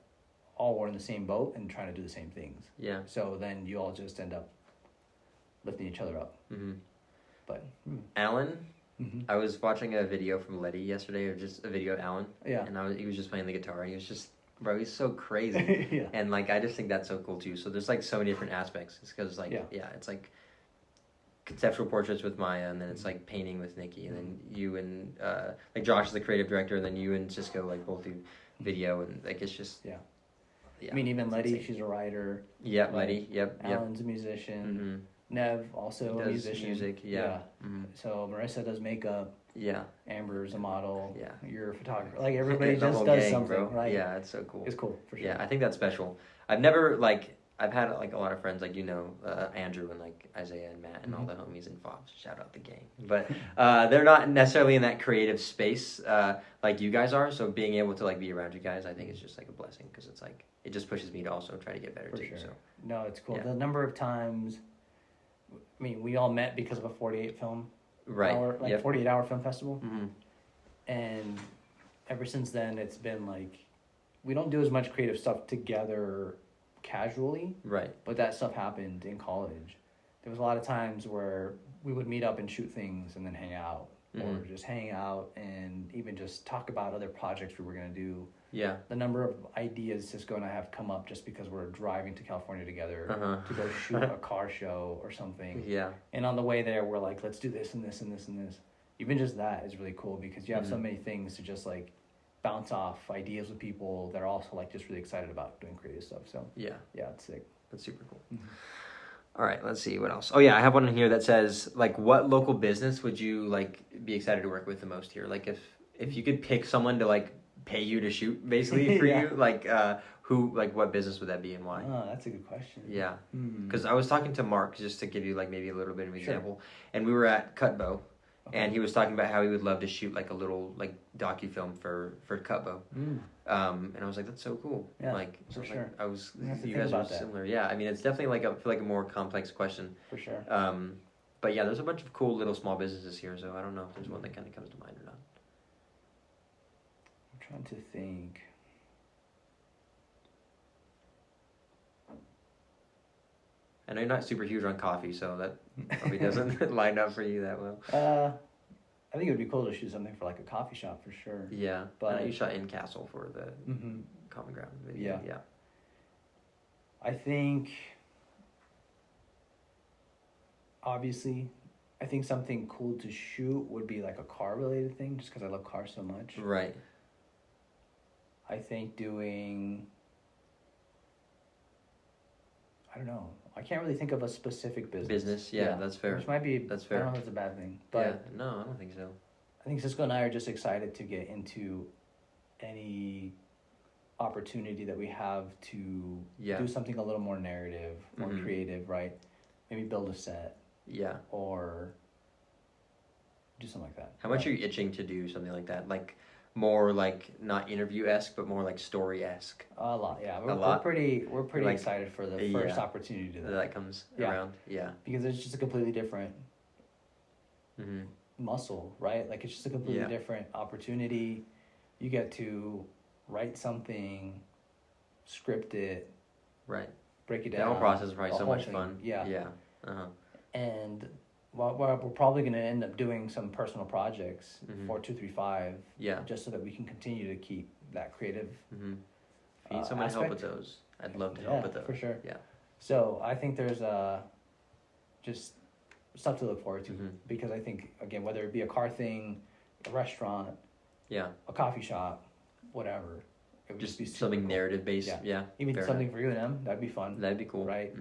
all were in the same boat and trying to do the same things. Yeah. So then you all just end up lifting each other up. Mm-hmm. But Alan, mm-hmm. I was watching a video from Letty yesterday, or just a video of Alan. Yeah. And he was just playing the guitar. He was just, bro, he's so crazy. Yeah. And like, I just think that's so cool too. So there's like so many different aspects. It's because like, yeah, it's like conceptual portraits with Maya, and then it's like painting with Nikki, and then you and like Josh is the creative director, and then you and Cisco like both do video, and like it's just Yeah. Yeah. I mean, even Letty, insane. she's a writer. Yeah, Like, Letty. Yep. Alan's a musician. Mm-hmm. Nev, also a Does musician. music. Yeah. Mm-hmm. So Marissa does makeup. Yeah. Amber's a model. Yeah. You're a photographer. Like everybody The just whole does gang, something, bro. right? Yeah, it's so cool. It's cool for sure. Yeah, I think that's special. I've never like I've had like a lot of friends like Andrew and like Isaiah and Matt and all the homies and Fobbs. Shout out the gang, but they're not necessarily in that creative space like you guys are. So being able to like be around you guys, I think is just like a blessing because it's like it just pushes me to also try to get better For too. sure. So No, it's cool. Yeah. The number of times, I mean, we all met because of a 48 film right, hour, like yep. 48-hour film festival, Mm-hmm. and ever since then, it's been like we don't do as much creative stuff together casually, Right. but that stuff happened in college. There was a lot of times where we would meet up and shoot things and then hang out, or Mhm. just hang out and even just talk about other projects we were gonna do. Yeah. The number of ideas Cisco and I have come up just because we're driving to California together Uh-huh. to go shoot a car show or something. Yeah. And on the way there, we're like, let's do this and this and this and this. Even just that is really cool because you have so many things to just like bounce off ideas with people that are also like just really excited about doing creative stuff. So Yeah. yeah, it's sick. That's super cool. Mhm. All right, let's see what else. Oh yeah, I have one in here that says like, what local business would you like be excited to work with the most here? Like if you could pick someone to like pay you to shoot basically for you, like who, like what business would that be and why? Oh, that's a good question. Yeah, because I was talking to Mark just to give you like maybe a little bit of an example, and we were at Cutbow. Okay. And he was talking about how he would love to shoot like a little like docu-film for Cutbow. And I was like, that's so cool. Yeah, like, for sure. You guys are similar. Yeah, I mean, it's definitely like a more complex question. For sure. But yeah, there's a bunch of cool little small businesses here, so I don't know if there's one that kind of comes to mind or not. I'm trying to think. I know you're not super huge on coffee, so that probably doesn't line up for you that well. I think it would be cool to shoot something for like a coffee shop for sure. Yeah, but you shot in Castle for the Common Ground video. Yeah. I think, obviously, I think something cool to shoot would be like a car related thing, just because I love cars so much. Right. I think doing, I don't know. I can't really think of a specific business. Yeah, that's fair. Which might be, that's fair. I don't know if that's a bad thing. But yeah, no, I don't think so. I think Cisco and I are just excited to get into any opportunity that we have to do something a little more narrative, more creative, right? Maybe build a set. Yeah. Or do something like that. How much are you itching to do something like that? Like more like not interview-esque, but more like story-esque? A lot, yeah. We're pretty like, excited for the first opportunity to do that. That comes around, Because it's just a completely different muscle, right? Like it's just a completely different opportunity. You get to write something, script it, right? Break it down. The whole process is probably so much fun. Yeah. Yeah. And we're probably going to end up doing some personal projects for 235. Yeah. Just so that we can continue to keep that creative. If you need someone to help with those, I'd love to help with those. For sure. Yeah. So I think there's just stuff to look forward to because I think, again, whether it be a car thing, a restaurant, a coffee shop, whatever, it would just be something cool. narrative based. Yeah. Even something for UNM, that'd be fun. That'd be cool. Right.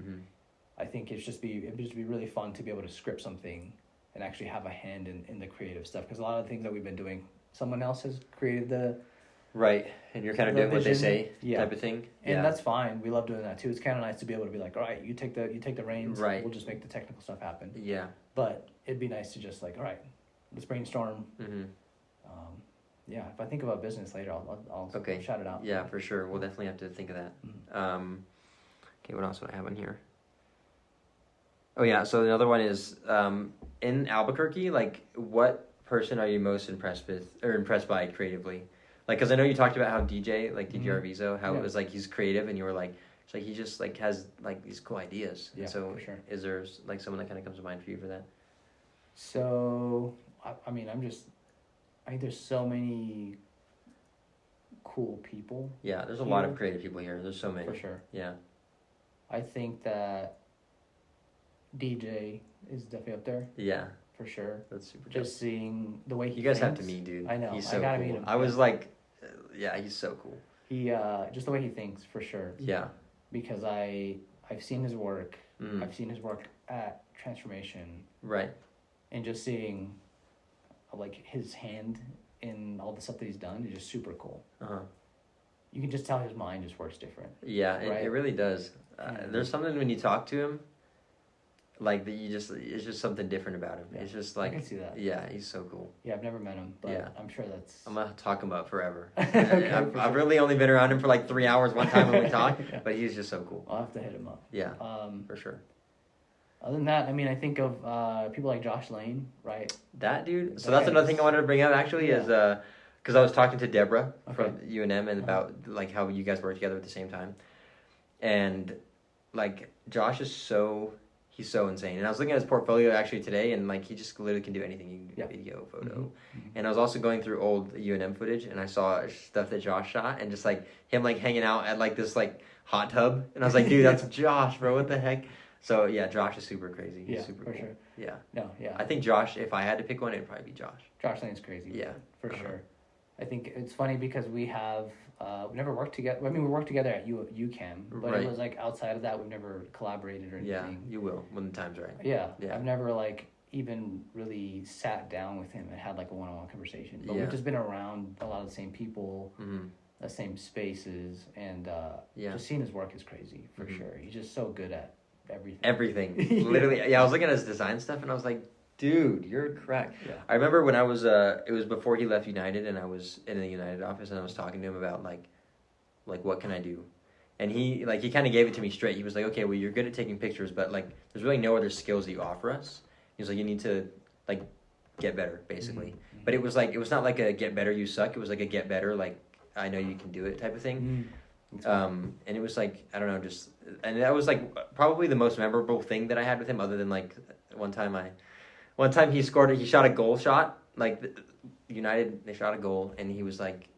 I think it'd just be really fun to be able to script something and actually have a hand in the creative stuff, because a lot of the things that we've been doing, someone else has created the right, and you're kind of doing what they say type of thing. And that's fine. We love doing that too. It's kind of nice to be able to be like, all right, you take the reins. Right. We'll just make the technical stuff happen. Yeah. But it'd be nice to just like, all right, let's brainstorm. If I think about business later, I'll shout it out. Yeah, for sure. We'll definitely have to think of that. Okay, what else would I have on here? Oh yeah, so another one is in Albuquerque. Like, what person are you most impressed by creatively? Like, because I know you talked about how DJ Arvizo, how it was like he's creative, and you were like, it's like he just like has like these cool ideas. Yeah, so for sure. Is there like someone that kind of comes to mind for you for that? So I mean, I think there's so many cool people. Yeah, there's a lot of creative people here. There's so many. For sure. Yeah. I think that DJ is definitely up there. Yeah. For sure. That's super Just seeing the way he You guys thinks. have to meet, dude. I know. He's so I gotta cool. meet him. I was like, he's so cool. He just the way he thinks, for sure. Yeah. Because I've seen his work. I've seen his work at Transformation. Right. And just seeing like his hand in all the stuff that he's done is just super cool. You can just tell his mind just works different. Yeah, right? It really does. There's something when you talk to him, like that it's just something different about him. Yeah. It's just like, I can see that. Yeah, he's so cool. Yeah, I've never met him, but I'm sure that's... I'm gonna talk him up forever. Okay, I've really only been around him for like 3 hours one time when we talked, but he's just so cool. I'll have to hit him up. Yeah, for sure. Other than that, I mean, I think of people like Josh Lane, right? That dude. So that's another thing I wanted to bring up actually is because I was talking to Deborah from UNM and about like how you guys work together at the same time, and like Josh is so insane. And I was looking at his portfolio actually today, and like he just literally can do anything. Video, photo. And I was also going through old UNM footage, and I saw stuff that Josh shot, and just like him like hanging out at like this like hot tub, and I was like, dude, that's Josh, bro. What the heck? So yeah, Josh is super crazy. He's super cool. Sure. Yeah. No, yeah. I think Josh, if I had to pick one, it'd probably be Josh. Josh Lane's crazy. Yeah. For sure. I think it's funny because we have we never worked together. I mean, we worked together at UCAM, but Right. it was like outside of that, we've never collaborated or anything. Yeah, you will when the time's right. Yeah, Yeah. I've never like even really sat down with him and had like a one-on-one conversation. But Yeah. we've just been around a lot of the same people, Mm-hmm. the same spaces, and Yeah. just seeing his work is crazy for Mhm. sure. He's just so good at everything. Everything. Literally. Yeah, I was looking at his design stuff and I was like, dude, you're crack. Yeah. I remember when I was, it was before he left United and I was in the United office and I was talking to him about like what can I do? And he kind of gave it to me straight. He was like, okay, well, you're good at taking pictures, but like, there's really no other skills that you offer us. He was like, you need to like get better, basically. Mm-hmm. But it was like, it was not like a get better, you suck. It was like a get better, like, I know you can do it type of thing. Mm-hmm. And it was like, I don't know, just, and that was like probably the most memorable thing that I had with him, other than like one time he shot a goal shot, like United, they shot a goal and he was like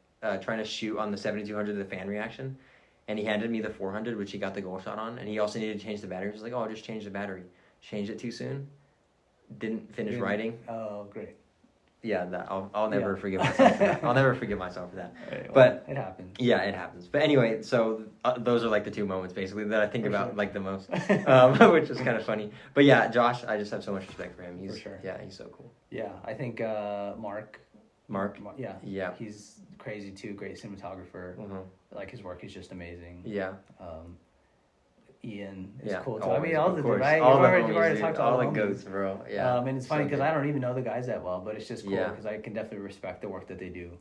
trying to shoot on the 7200 the fan reaction, and he handed me the 400 which he got the goal shot on, and he also needed to change the battery. He was like, oh, I'll just change the battery. Changed it too soon, didn't finish writing. Oh, great. Yeah, that I'll never forgive myself for that. I'll never forgive myself for that. Right, well, But it happens. yeah, it happens. But anyway, so those are like the two moments basically that I think For about sure. like the most, which is kind of funny. But yeah, Josh, I just have so much respect for him. He's For sure. Yeah, he's so cool. Yeah, I think Mark. Yeah. Yeah. He's crazy too. Great cinematographer. Like his work is just amazing. Yeah. Ian is cool too. Always, I mean, all of the course. right. All You've already talked to all the homies. goats, bro. Yeah. And it's funny So because good. I don't even know the guys that well, but it's just cool Yeah. because I can definitely respect the work that they do,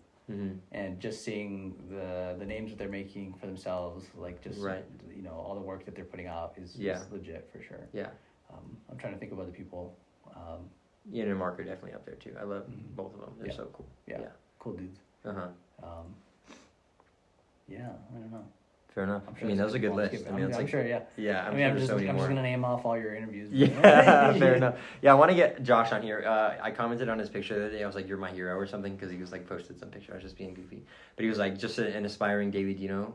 and just seeing the names that they're making for themselves, like just Right. you know, all the work that they're putting out is legit for sure. Yeah. I'm trying to think of other people. Ian and Mark are definitely up there too. I love both of them. They're Yeah. so cool. Yeah. Cool dudes. Yeah, I don't know. Fair enough. I'm sure I mean, that was a good list. I mean, it's I'm like, sure, yeah. Yeah, I'm sure I'm there's just, so many I'm more. just gonna name off all your interviews. Yeah, fair enough. Yeah, I want to get Josh on here. I commented on his picture the other day. I was like, "You're my hero" or something, because he was like posted some picture. I was just being goofy, but he was like just an aspiring Daily Dino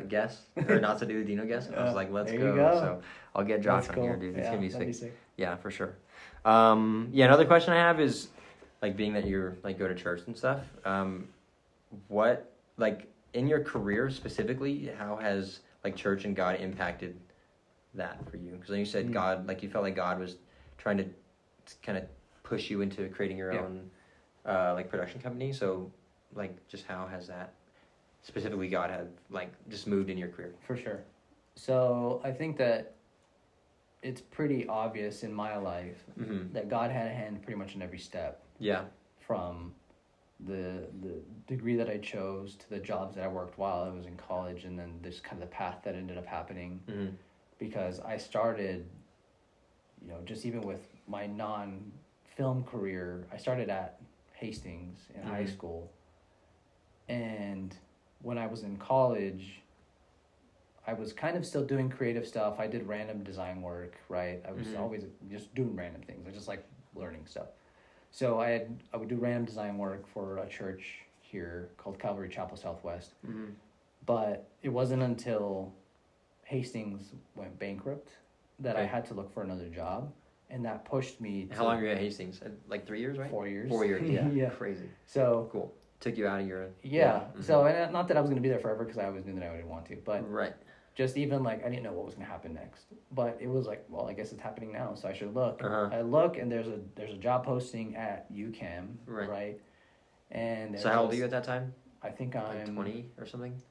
guest or not so Daily Dino guest. And I was like, "Let's There go. you go. So I'll get Josh That's on here, cool. dude. It's Yeah, gonna be that'd be sick. sick. Yeah, for sure. Yeah, another question I have is like, being that you're like go to church and stuff. What like in your career specifically, how has like church and God impacted that for you? Because then you said God, like you felt like God was trying to kind of push you into creating your own like production company. So like, just how has that specifically God had like just moved in your career? For sure. So I think that it's pretty obvious in my life that God had a hand pretty much in every step. Yeah. From the degree that I chose to the jobs that I worked while I was in college, and then this kind of the path that ended up happening. Because I started, you know, just even with my non-film career, I started at Hastings in high school. And when I was in college, I was kind of still doing creative stuff. I did random design work, right? I was always just doing random things. I just like learning stuff. So I would do random design work for a church here called Calvary Chapel Southwest. But it wasn't until Hastings went bankrupt that I had to look for another job, and that pushed me to... How long were you at Hastings? Like 3 years, right? 4 years. 4 years, yeah. Yeah. Crazy. So... Cool. Took you out of your... Yeah. So, and not that I was going to be there forever, because I always knew that I wouldn't want to, but... Right. Just even like, I didn't know what was going to happen next, but it was like, well, I guess it's happening now, so I should look. I look, and there's a job posting at UCAM, right? And so how old are you at that time? I think I'm like 20 or something.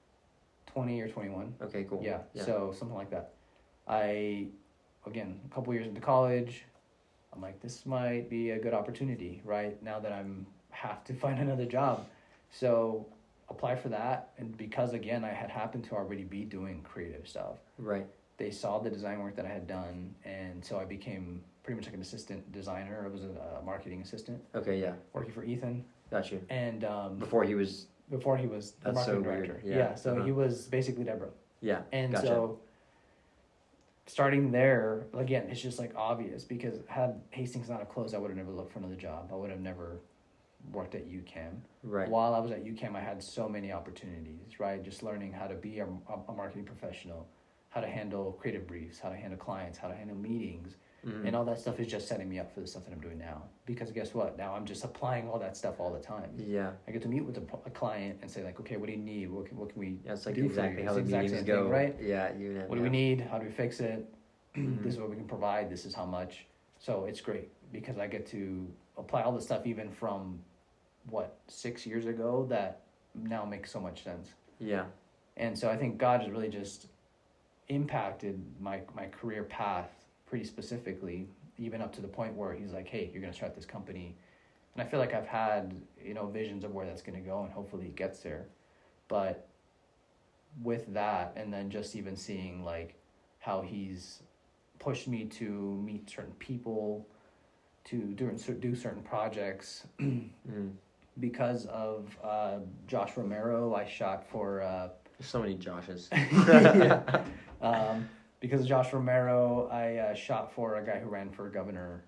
20 or 21. Okay, cool. Yeah. So something like that. Again, a couple years into college, I'm like, this might be a good opportunity, right? Now that have to find another job, so. Apply for that, and because again I had happened to already be doing creative stuff, right? They saw the design work that I had done, and so I became pretty much like an assistant designer. I was a marketing assistant. Okay, yeah. Working for Ethan. Got you. And before he was the marketing director. Weird. Yeah. So he was basically Deborah. Yeah. And gotcha. so starting there again, it's just like obvious, because had Hastings not have closed, I would have never looked for another job. I would have never worked at UCAM. Right. While I was at UCAM, I had so many opportunities, right? Just learning how to be a marketing professional, how to handle creative briefs, how to handle clients, how to handle meetings, And all that stuff is just setting me up for the stuff that I'm doing now. Because guess what? Now I'm just applying all that stuff all the time. Yeah. I get to meet with a client and say like, okay, what do you need? What can we Yeah, it's like do exactly for you? how the meetings go. Thing, right? Yeah. What do we need? How do we fix it? This is what we can provide. This is how much. So it's great because I get to apply all the stuff even from 6 years ago that now makes so much sense. Yeah. And so I think God has really just impacted my career path pretty specifically, even up to the point where he's like, hey, you're going to start this company. And I feel like I've had, visions of where that's going to go, and hopefully it gets there. But with that, and then just even seeing like how he's pushed me to meet certain people, to do certain projects. Because of Josh Romero, I shot for... There's so many Joshes. Because of Josh Romero, I shot for a guy who ran for governor.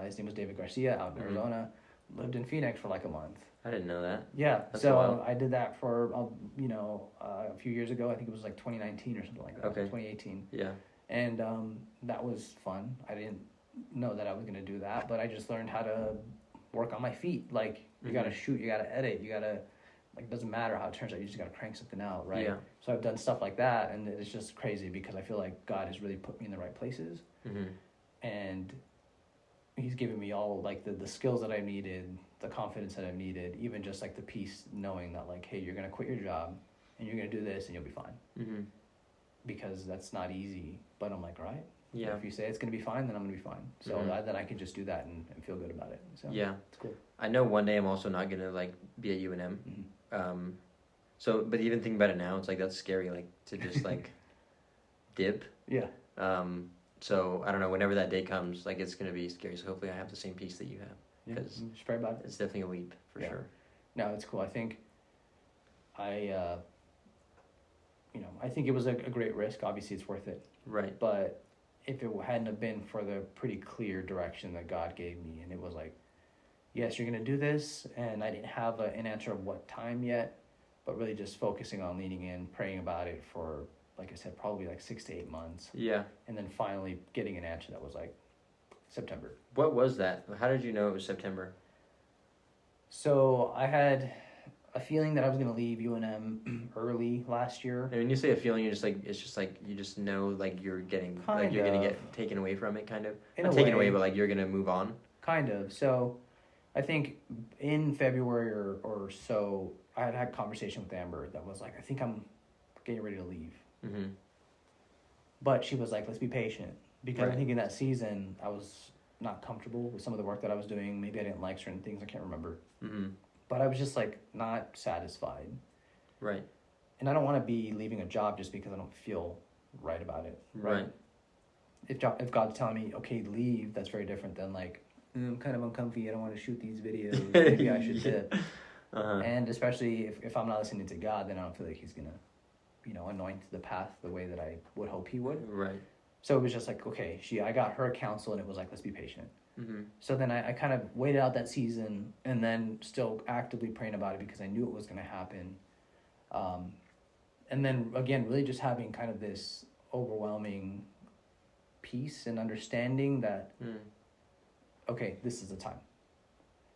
His name was David Garcia, out in Arizona. Lived in Phoenix for like a month. I didn't know that. Yeah, That's so wild. I did that for a few years ago. I think it was like 2019 or something like that. Okay. 2018. Yeah. And that was fun. I didn't know that I was gonna do that, but I just learned how to work on my feet. Like you gotta shoot, you gotta edit, you gotta it doesn't matter how it turns out. You just gotta crank something out, right? Yeah. So I've done stuff like that, and it's just crazy because I feel like God has really put me in the right places, and He's given me all like the skills that I needed, the confidence that I needed, even just like the peace knowing that like, hey, you're gonna quit your job and you're gonna do this and you'll be fine. Because that's not easy, but I'm like, right. Yeah. If you say it's gonna be fine, then I'm gonna be fine. So then I can just do that and feel good about it. So yeah, it's cool. I know one day I'm also not gonna like be at UNM. So, but even thinking about it now, it's like that's scary, like to just like dip. Yeah. So I don't know. Whenever that day comes, like it's gonna be scary. So hopefully I have the same peace that you have. Because just pray about it. It's definitely a leap for sure. No, it's cool. I think I think it was a great risk. Obviously, it's worth it. Right. But if it hadn't have been for the pretty clear direction that God gave me, and it was like, yes, you're going to do this, and I didn't have an answer of what time yet, but really just focusing on leaning in, praying about it for, like I said, probably like 6 to 8 months. Yeah. And then finally getting an answer that was like September. What was that? How did you know it was September? So I had a feeling that I was going to leave UNM early last year. And when you say a feeling, you're just like, it's just like, you just know like you're getting, like you're going to get taken away from it, kind of. Not taken away, but like you're going to move on. Kind of. So I think in February or so, I had a conversation with Amber that was like, I think I'm getting ready to leave. But she was like, let's be patient. Because I think in that season, I was not comfortable with some of the work that I was doing. Maybe I didn't like certain things. I can't remember. But I was just like not satisfied. Right. And I don't want to be leaving a job just because I don't feel right about it. Right. If God's telling me, okay, leave, that's very different than like, I'm kind of uncomfy. I don't want to shoot these videos. Maybe I should dip. And especially if I'm not listening to God, then I don't feel like He's going to, anoint the path the way that I would hope He would. Right. So it was just like, okay, I got her counsel, and it was like, let's be patient. So then I kind of waited out that season, and then still actively praying about it because I knew it was going to happen. And then again, really just having kind of this overwhelming peace and understanding that, okay, this is the time.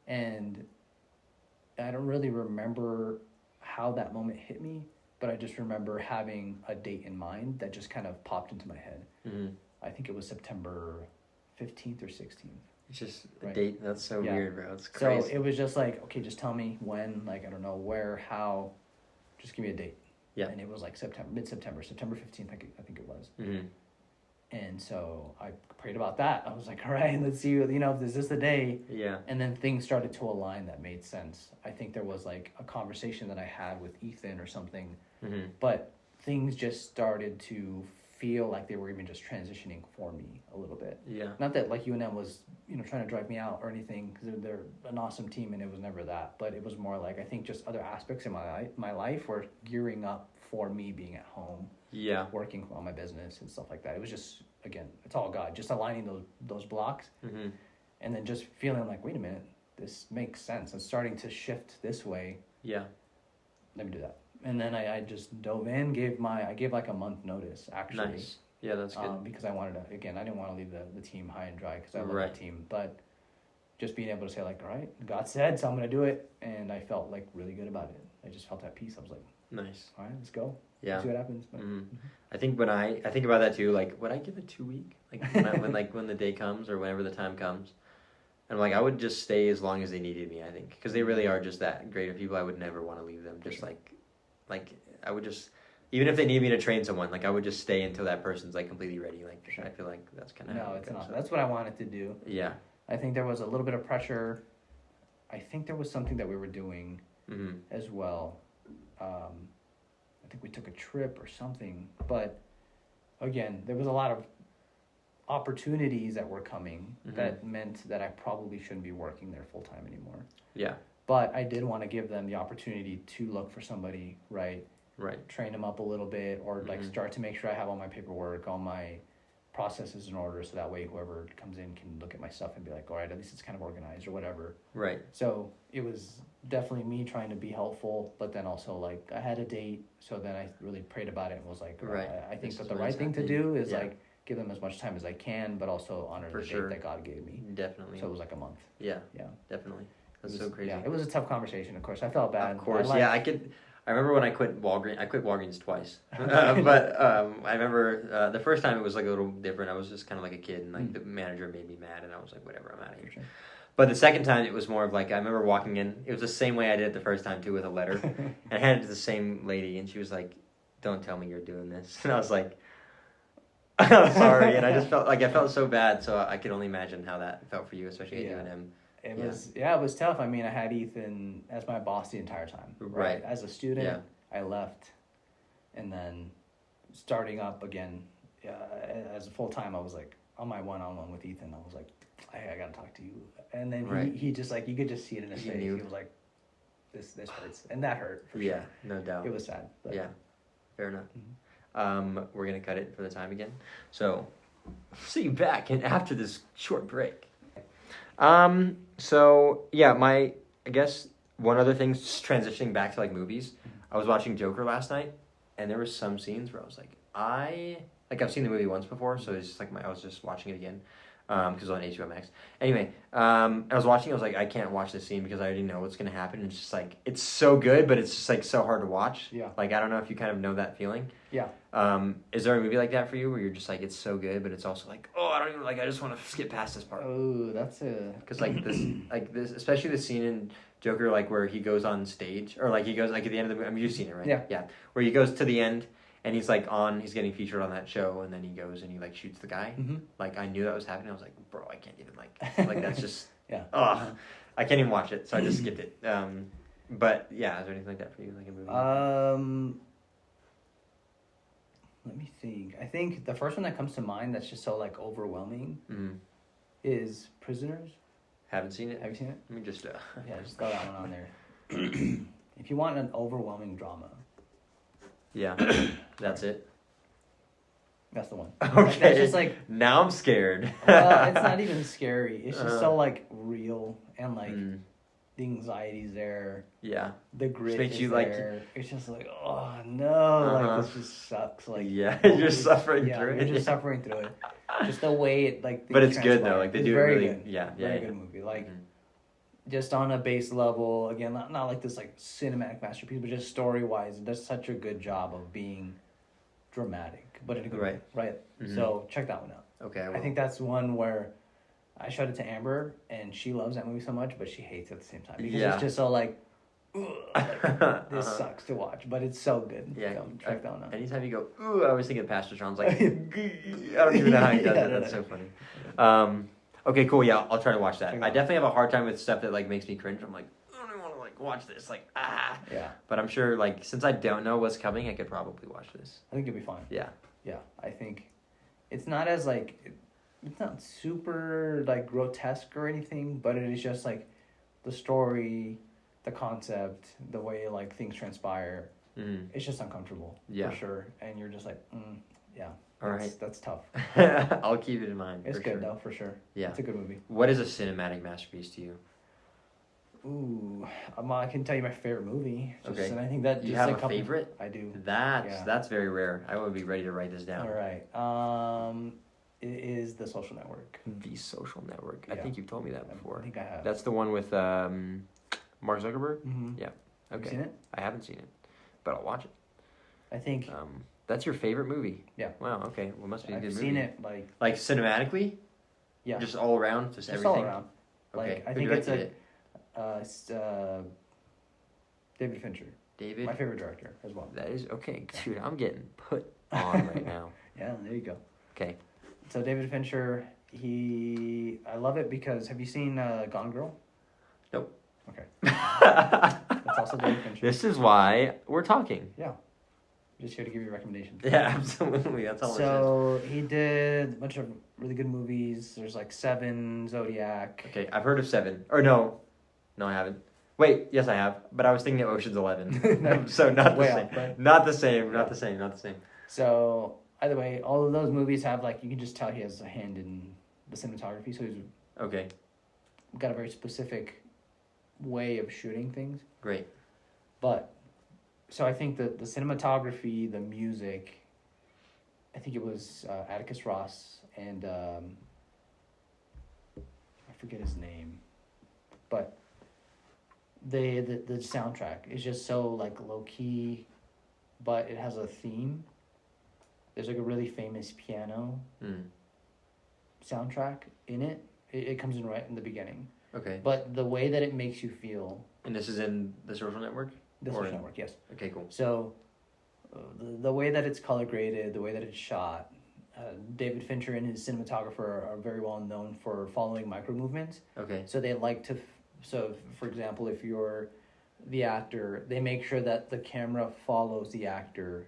And I don't really remember how that moment hit me, but I just remember having a date in mind that just kind of popped into my head. I think it was September 15th or 16th. It's just a date. That's so weird, bro. It's crazy. So it was just like, okay, just tell me when, like, I don't know where, how, just give me a date. Yeah. And it was like mid-September, September 15th, I think it was. And so I prayed about that. I was like, all right, let's see, is this the day? Yeah. And then things started to align that made sense. I think there was like a conversation that I had with Ethan or something, but things just started to feel like they were even just transitioning for me a little bit. Yeah. Not that like UNM was, trying to drive me out or anything, because they're an awesome team and it was never that. But it was more like, I think just other aspects in my life were gearing up for me being at home. Yeah. Working on my business and stuff like that. It was just, again, it's all God, just aligning those blocks. And then just feeling like, wait a minute, this makes sense. It's starting to shift this way. Yeah. Let me do that. And then I just dove in, gave like a month notice, actually. Nice. Yeah, that's good. Because I wanted to, again, I didn't want to leave the team high and dry because I love Right. the team. But just being able to say, like, all right, God said, so I'm going to do it. And I felt, like, really good about it. I just felt at peace. I was like, Nice. all right, let's go. Yeah. See what happens. But, I think when I think about that too, like, would I give it 2 weeks? Like, when the day comes or whenever the time comes? And, like, I would just stay as long as they needed me, I think. Because they really are just that great of people. I would never want to leave them. Just, like, I would just... Even if they need me to train someone, like, I would just stay until that person's, like, completely ready. Like, Sure. I feel like that's kind of no, it's not. That's what I wanted to do. Yeah. I think there was a little bit of pressure. I think there was something that we were doing as well. I think we took a trip or something. But, again, there was a lot of opportunities that were coming that meant that I probably shouldn't be working there full-time anymore. Yeah. But I did want to give them the opportunity to look for somebody, right? Right. Train them up a little bit, or like start to make sure I have all my paperwork, all my processes in order, so that way whoever comes in can look at my stuff and be like, all right, at least it's kind of organized or whatever. Right. So it was definitely me trying to be helpful, but then also like I had a date, so then I really prayed about it and was like, right. I think This that is the when right it's thing to happening. do is Yeah. like give them as much time as I can, but also honor For the sure. date that God gave me. Definitely. So it was like a month. Yeah. Yeah. Definitely. That's It was, so crazy. Yeah, it was a tough conversation. Of course, I felt bad. Of course, I remember when I quit Walgreens. I quit Walgreens twice, but I remember the first time it was like a little different. I was just kind of like a kid, and like the manager made me mad, and I was like, whatever, I'm out of here. Sure. But the second time it was more of like I remember walking in. It was the same way I did it the first time too, with a letter, and I handed it to the same lady, and she was like, "Don't tell me you're doing this," and I was like, "I'm sorry," and I just felt like I felt so bad. So I could only imagine how that felt for you, especially you and him. It was tough. I mean, I had Ethan as my boss the entire time. Right. As a student, I left, and then starting up again as a full time, I was like on my one-on-one with Ethan. I was like, I gotta talk to you, and then he just like you could just see it in his face. He was like, this hurts, and that hurt for sure. Yeah, no doubt. It was sad. But. Yeah, fair enough. We're gonna cut it for the time again. So, see you back and after this short break. So yeah, I guess one other thing, just transitioning back to like movies. I was watching Joker last night, and there were some scenes where I was like, I've seen the movie once before, so it's just like I was just watching it again, because it was on HBO. Anyway, I was watching. I was like, I can't watch this scene because I already know what's gonna happen. And it's just like it's so good, but it's just like so hard to watch. Yeah. Like I don't know if you kind of know that feeling. Yeah. Is there a movie like that for you where you're just like it's so good, but it's also like I just want to skip past this part. Oh, that's because like this, especially the scene in Joker, like where he goes on stage or like he goes like at the end of the movie. I mean, you've seen it, right? Yeah. Where he goes to the end and he's like he's getting featured on that show, and then he goes and he like shoots the guy. Mm-hmm. Like I knew that was happening. I was like, bro, I can't even like that's just yeah. I can't even watch it, so I just skipped it. But yeah, is there anything like that for you, like a movie? Let me think. I think the first one that comes to mind that's just so like overwhelming is Prisoners. Haven't seen it. Have you seen it? Let me just Yeah, just throw that one on there. If you want an overwhelming drama, yeah, that's it. that's the one. Okay. That's just like now I'm scared. well, it's not even scary. It's just so like real and like the anxiety's there. Yeah. The grit makes is you there. like. It's just like like this just sucks. Like yeah, you're suffering through it. You're just suffering through it. Just the way it like. But it's good though. Like they do it really. Good. Yeah. Very good movie. Like. Just on a base level, again, not like this like cinematic masterpiece, but just story wise, it does such a good job of being dramatic, but in a good way, right? So check that one out. Okay, I think that's one where I showed it to Amber, and she loves that movie so much, but she hates it at the same time because it's just so like, this sucks to watch, but it's so good. Yeah, so check that one out. Anytime you go, ooh, I always think of Pastor John's like, I don't even know how he does it. That's so funny. Okay, cool. Yeah, I'll try to watch that. I definitely have a hard time with stuff that like makes me cringe. I'm like, I don't even want to like watch this. Like, Yeah. But I'm sure like since I don't know what's coming, I could probably watch this. I think you'll be fine. Yeah. Yeah, I think it's not as like it's not super like grotesque or anything, but it is just like the story, the concept, the way like things transpire. It's just uncomfortable for sure, and you're just like, yeah. All right, that's tough. I'll keep it in mind. It's good though, for sure. Yeah, it's a good movie. What is a cinematic masterpiece to you? Ooh, I can tell you my favorite movie. Okay. And I think that You just have like a favorite? I do. That's very rare. I would be ready to write this down. All right. It is The Social Network. The Social Network. I Yeah. think you've told me that before. I think I have. That's the one with Mark Zuckerberg? Mm-hmm. Yeah. Okay. Have you seen it? I haven't seen it, but I'll watch it. I think. That's your favorite movie? Yeah. Wow, okay. Well, it must be a good movie. I've seen it, Like cinematically? Yeah. Just all around? Just everything? all around. Okay. I Who think it's directed it? David Fincher. David? My favorite director as well. That is, okay. Dude, I'm getting put on right now. Yeah, there you go. Okay. So David Fincher, I love it because, have you seen Gone Girl? Nope. Okay. That's also David Fincher. This is why we're talking. Yeah. Just here to give you recommendations. Yeah, absolutely. That's all So he did a bunch of really good movies. There's like Seven, Zodiac. Okay, I've heard of Seven. Or no, I haven't. Wait, yes, I have. But I was thinking of Ocean's 11. No, so not the way same. off, but- Not the same. Not the same. Not the same. So either way, all of those movies have you can just tell he has a hand in the cinematography. So he's Okay, got a very specific way of shooting things. great. But so I think that the cinematography, the music, I think it was Atticus Ross and I forget his name, but the soundtrack is just so low key, but it has a theme. There's a really famous piano soundtrack in it. It comes in right in the beginning. Okay. But the way that it makes you feel. And this is in The Social Network? The Social Network, yes. Okay, cool. So, the way that it's color graded, the way that it's shot, David Fincher and his cinematographer are very well known for following micro movements. Okay. So they like to, for example, if you're the actor, they make sure that the camera follows the actor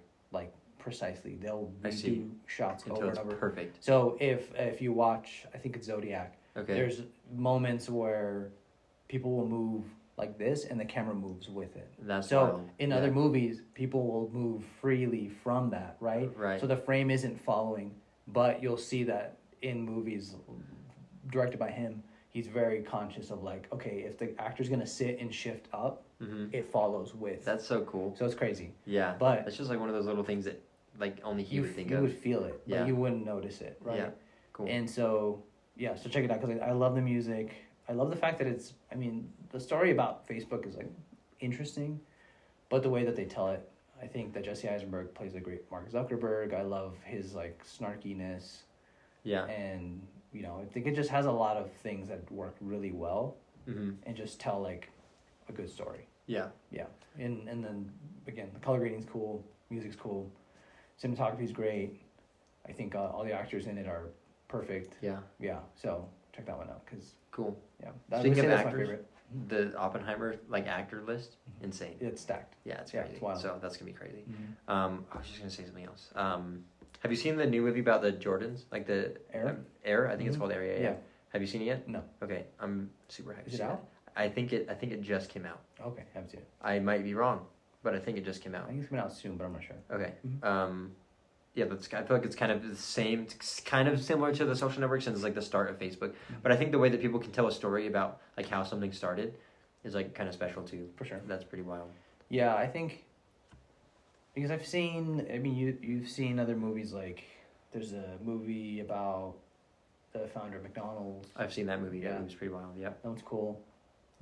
precisely. They'll do shots Until over it's and over. perfect. So if you watch, I think it's Zodiac. Okay. There's moments where people will move like this and the camera moves with it. That's so wild. in other movies, people will move freely from that, right? Right. So the frame isn't following, but you'll see that in movies directed by him, he's very conscious of okay, if the actor's gonna sit and shift up, it follows with. That's so cool. So it's crazy. Yeah. But it's just one of those little things that only he would think you of. would feel it, but you wouldn't notice it, right? Yeah. Cool. And so so check it out because I love the music. I love the fact that the story about Facebook is interesting, but the way that they tell it, I think that Jesse Eisenberg plays a great Mark Zuckerberg. I love his snarkiness. Yeah. And I think it just has a lot of things that work really well, and just tell a good story. Yeah. Yeah. And then again, the color grading's cool, music's cool, cinematography's great. I think all the actors in it are perfect. Yeah. Yeah. So check that one out because. Cool. Yeah. Speaking of that's my actors, favorite. the Oppenheimer actor list, insane. It's stacked. Yeah, it's crazy. It's wild. So that's gonna be crazy. I was just gonna say something else. Have you seen the new movie about the Jordans? The Air? Air? I think it's called Air. Yeah. Have you seen it yet? No. Okay, I'm super hyped. Is it out? I think it just came out. Okay, haven't seen it. I might be wrong, but I think it just came out. I think it's coming out soon, but I'm not sure. Okay. Yeah, but I feel like it's kind of the same, kind of similar to The Social Network since it's the start of Facebook. But I think the way that people can tell a story about how something started is kind of special too. For sure. That's pretty wild. Yeah, I think because I've seen. You've seen other movies there's a movie about the founder of McDonald's. I've seen that movie. Yeah, Yeah. it was pretty wild. Yeah. That one's cool.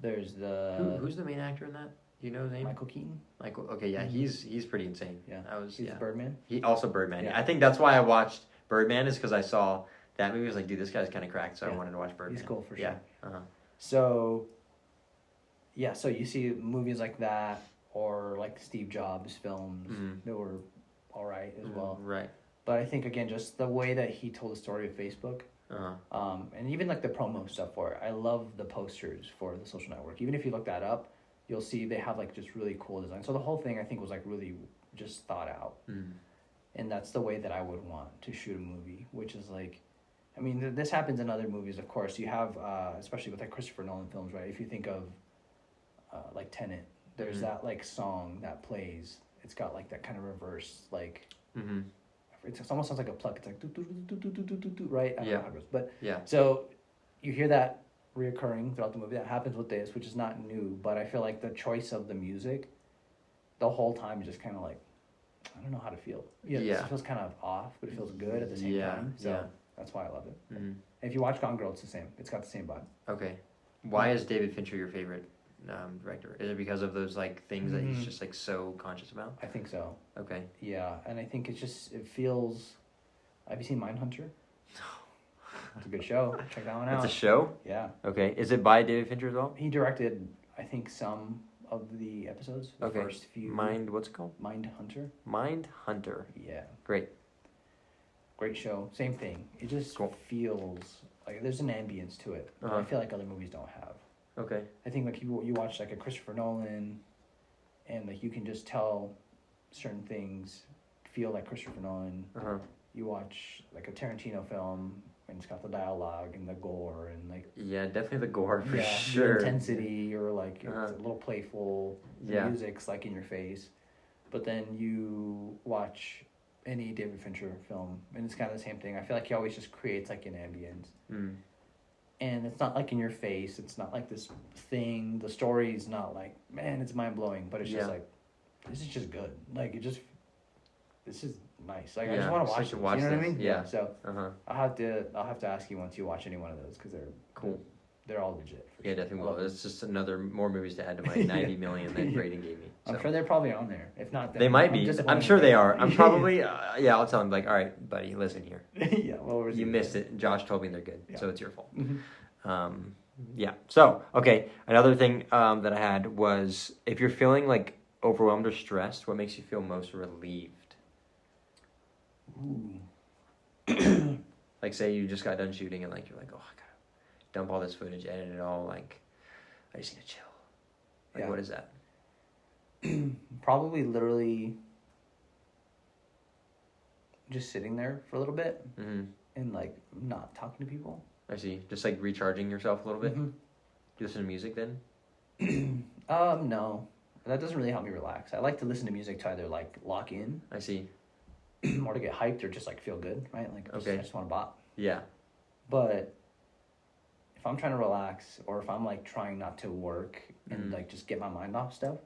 There's the Who's the main actor in that? Do you know his name? Michael Keaton. Michael. Okay, yeah, he's pretty insane. Yeah, He's Birdman. He also Birdman. Yeah. I think that's why I watched Birdman is because I saw that movie. I was dude, this guy's kind of cracked, so I wanted to watch Birdman. He's cool for Yeah. sure. So you see movies like that or Steve Jobs films that were all right as well. Right. But I think again, just the way that he told the story of Facebook. And even the promo stuff for it. I love the posters for the Social Network. Even if you look that up, you'll see they have just really cool design. So the whole thing I think was really just thought out. And that's the way that I would want to shoot a movie, which is this happens in other movies, of course. You have, especially with Christopher Nolan films, right? If you think of Tenet, there's that song that plays. It's got that kind of reverse It almost sounds like a pluck. It's do do do do do do do do, right? I don't know how it goes, but yeah. So you hear that reoccurring throughout the movie. That happens with this, which is not new, but I feel like the choice of the music the whole time is just kind of like, I don't know how to feel. Yeah. It feels kind of off, but it feels good at the same time. So that's why I love it. Mm-hmm. If you watch Gone Girl, it's the same. It's got the same vibe. Okay. Why is David Fincher your favorite director? Is it because of those like things that he's just like so conscious about? I think so. Okay. Yeah, and I think it feels. Have you seen Mindhunter? It's a good show. Check that one out. It's a show? Yeah. Okay. Is it by David Fincher as well? He directed, I think, some of the episodes. The first few. What's it called? Mindhunter. Mindhunter. Yeah. Great show. Same thing. It just feels like there's an ambience to it that I feel like other movies don't have. Okay. I think like you watch like a Christopher Nolan, and like you can just tell certain things feel like Christopher Nolan. You watch like a Tarantino film, and it's got the dialogue and the gore and like definitely the gore for sure. The intensity, or like it's a little playful. The music's like in your face, but then you watch any David Fincher film, and it's kind of the same thing. I feel like he always just creates like an ambience, and it's not like in your face. It's not like this thing. The story's not like, man, it's mind blowing, but it's just like, this is just good. Like this is nice. Like I just want to watch it. You know what I mean? Yeah. So I'll have to ask you once you watch any one of those, because they're cool. They're all legit. Yeah, definitely will. It's just more movies to add to my 90 million that Braden gave me. So. I'm sure they're probably on there. If not, they might be. I'm sure they are. I'm probably. I'll tell him like, all right, buddy, listen here. You missed it. Josh told me they're good, so it's your fault. So okay, another thing that I had was, if you're feeling like overwhelmed or stressed, what makes you feel most relieved? Ooh. Like, say you just got done shooting and like you're like, oh, I gotta dump all this footage, edit it all. Like, I just need to chill. Like, what is that? Probably literally just sitting there for a little bit and like not talking to people. I see. Just like recharging yourself a little bit. Do you listen to music then? No, that doesn't really help me relax. I like to listen to music to either like lock in. I see. Or to get hyped, or just like feel good, right? Like I just want to bop. Yeah. But if I'm trying to relax, or if I'm like trying not to work and like just get my mind off stuff,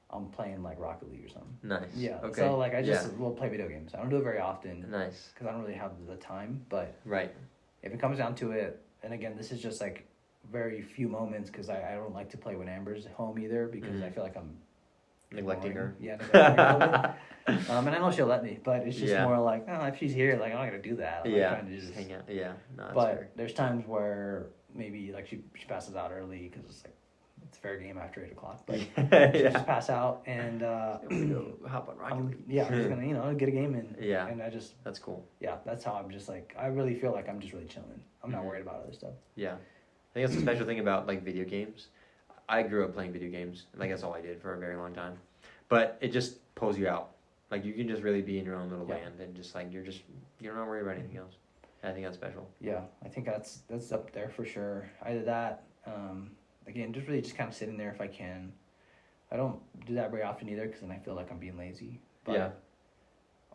I'm playing like Rocket League or something. Nice. Yeah. Okay. So like I just will play video games. I don't do it very often. Nice. Because I don't really have the time. But right. If it comes down to it, and again, this is just like very few moments, because I don't like to play when Amber's home either, because I feel like I'm neglecting her. Yeah. And I know she'll let me, but it's just more like, oh, if she's here, like I'm not gonna do that. I'm like trying to just hang out. Yeah. No, but fair. There's times where maybe like she passes out early, because it's like it's fair game after 8:00. But she just pass out, and go hop on Rocket League. I'm just gonna get a game in. Yeah. And I just that's cool. Yeah, that's how I'm just like, I really feel like I'm just really chilling. I'm not worried about other stuff. Yeah, I think that's the special thing about like video games. I grew up playing video games. Like that's all I did for a very long time. But it just pulls you out. Like you can just really be in your own little land, and just like you're not worried about anything else. I think that's special. Yeah, I think that's up there for sure. Either that, again, just really just kind of sitting there if I can. I don't do that very often either, because then I feel like I'm being lazy. But,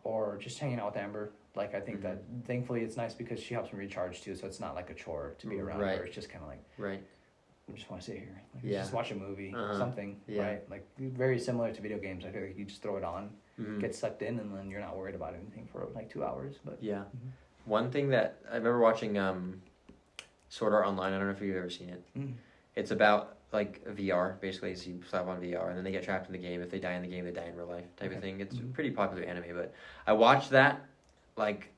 or just hanging out with Amber. Like I think that thankfully it's nice, because she helps me recharge too, so it's not like a chore to be around her. It's just kind of like I just want to sit here. Like, just watch a movie, something, right? Like very similar to video games. I feel like you just throw it on, get sucked in, and then you're not worried about anything for like 2 hours. But one thing that I remember watching, Sword Art Online. I don't know if you've ever seen it. It's about like VR, basically. So you slap on VR, and then they get trapped in the game. If they die in the game, they die in real life, type of thing. It's a pretty popular anime, but I watched that like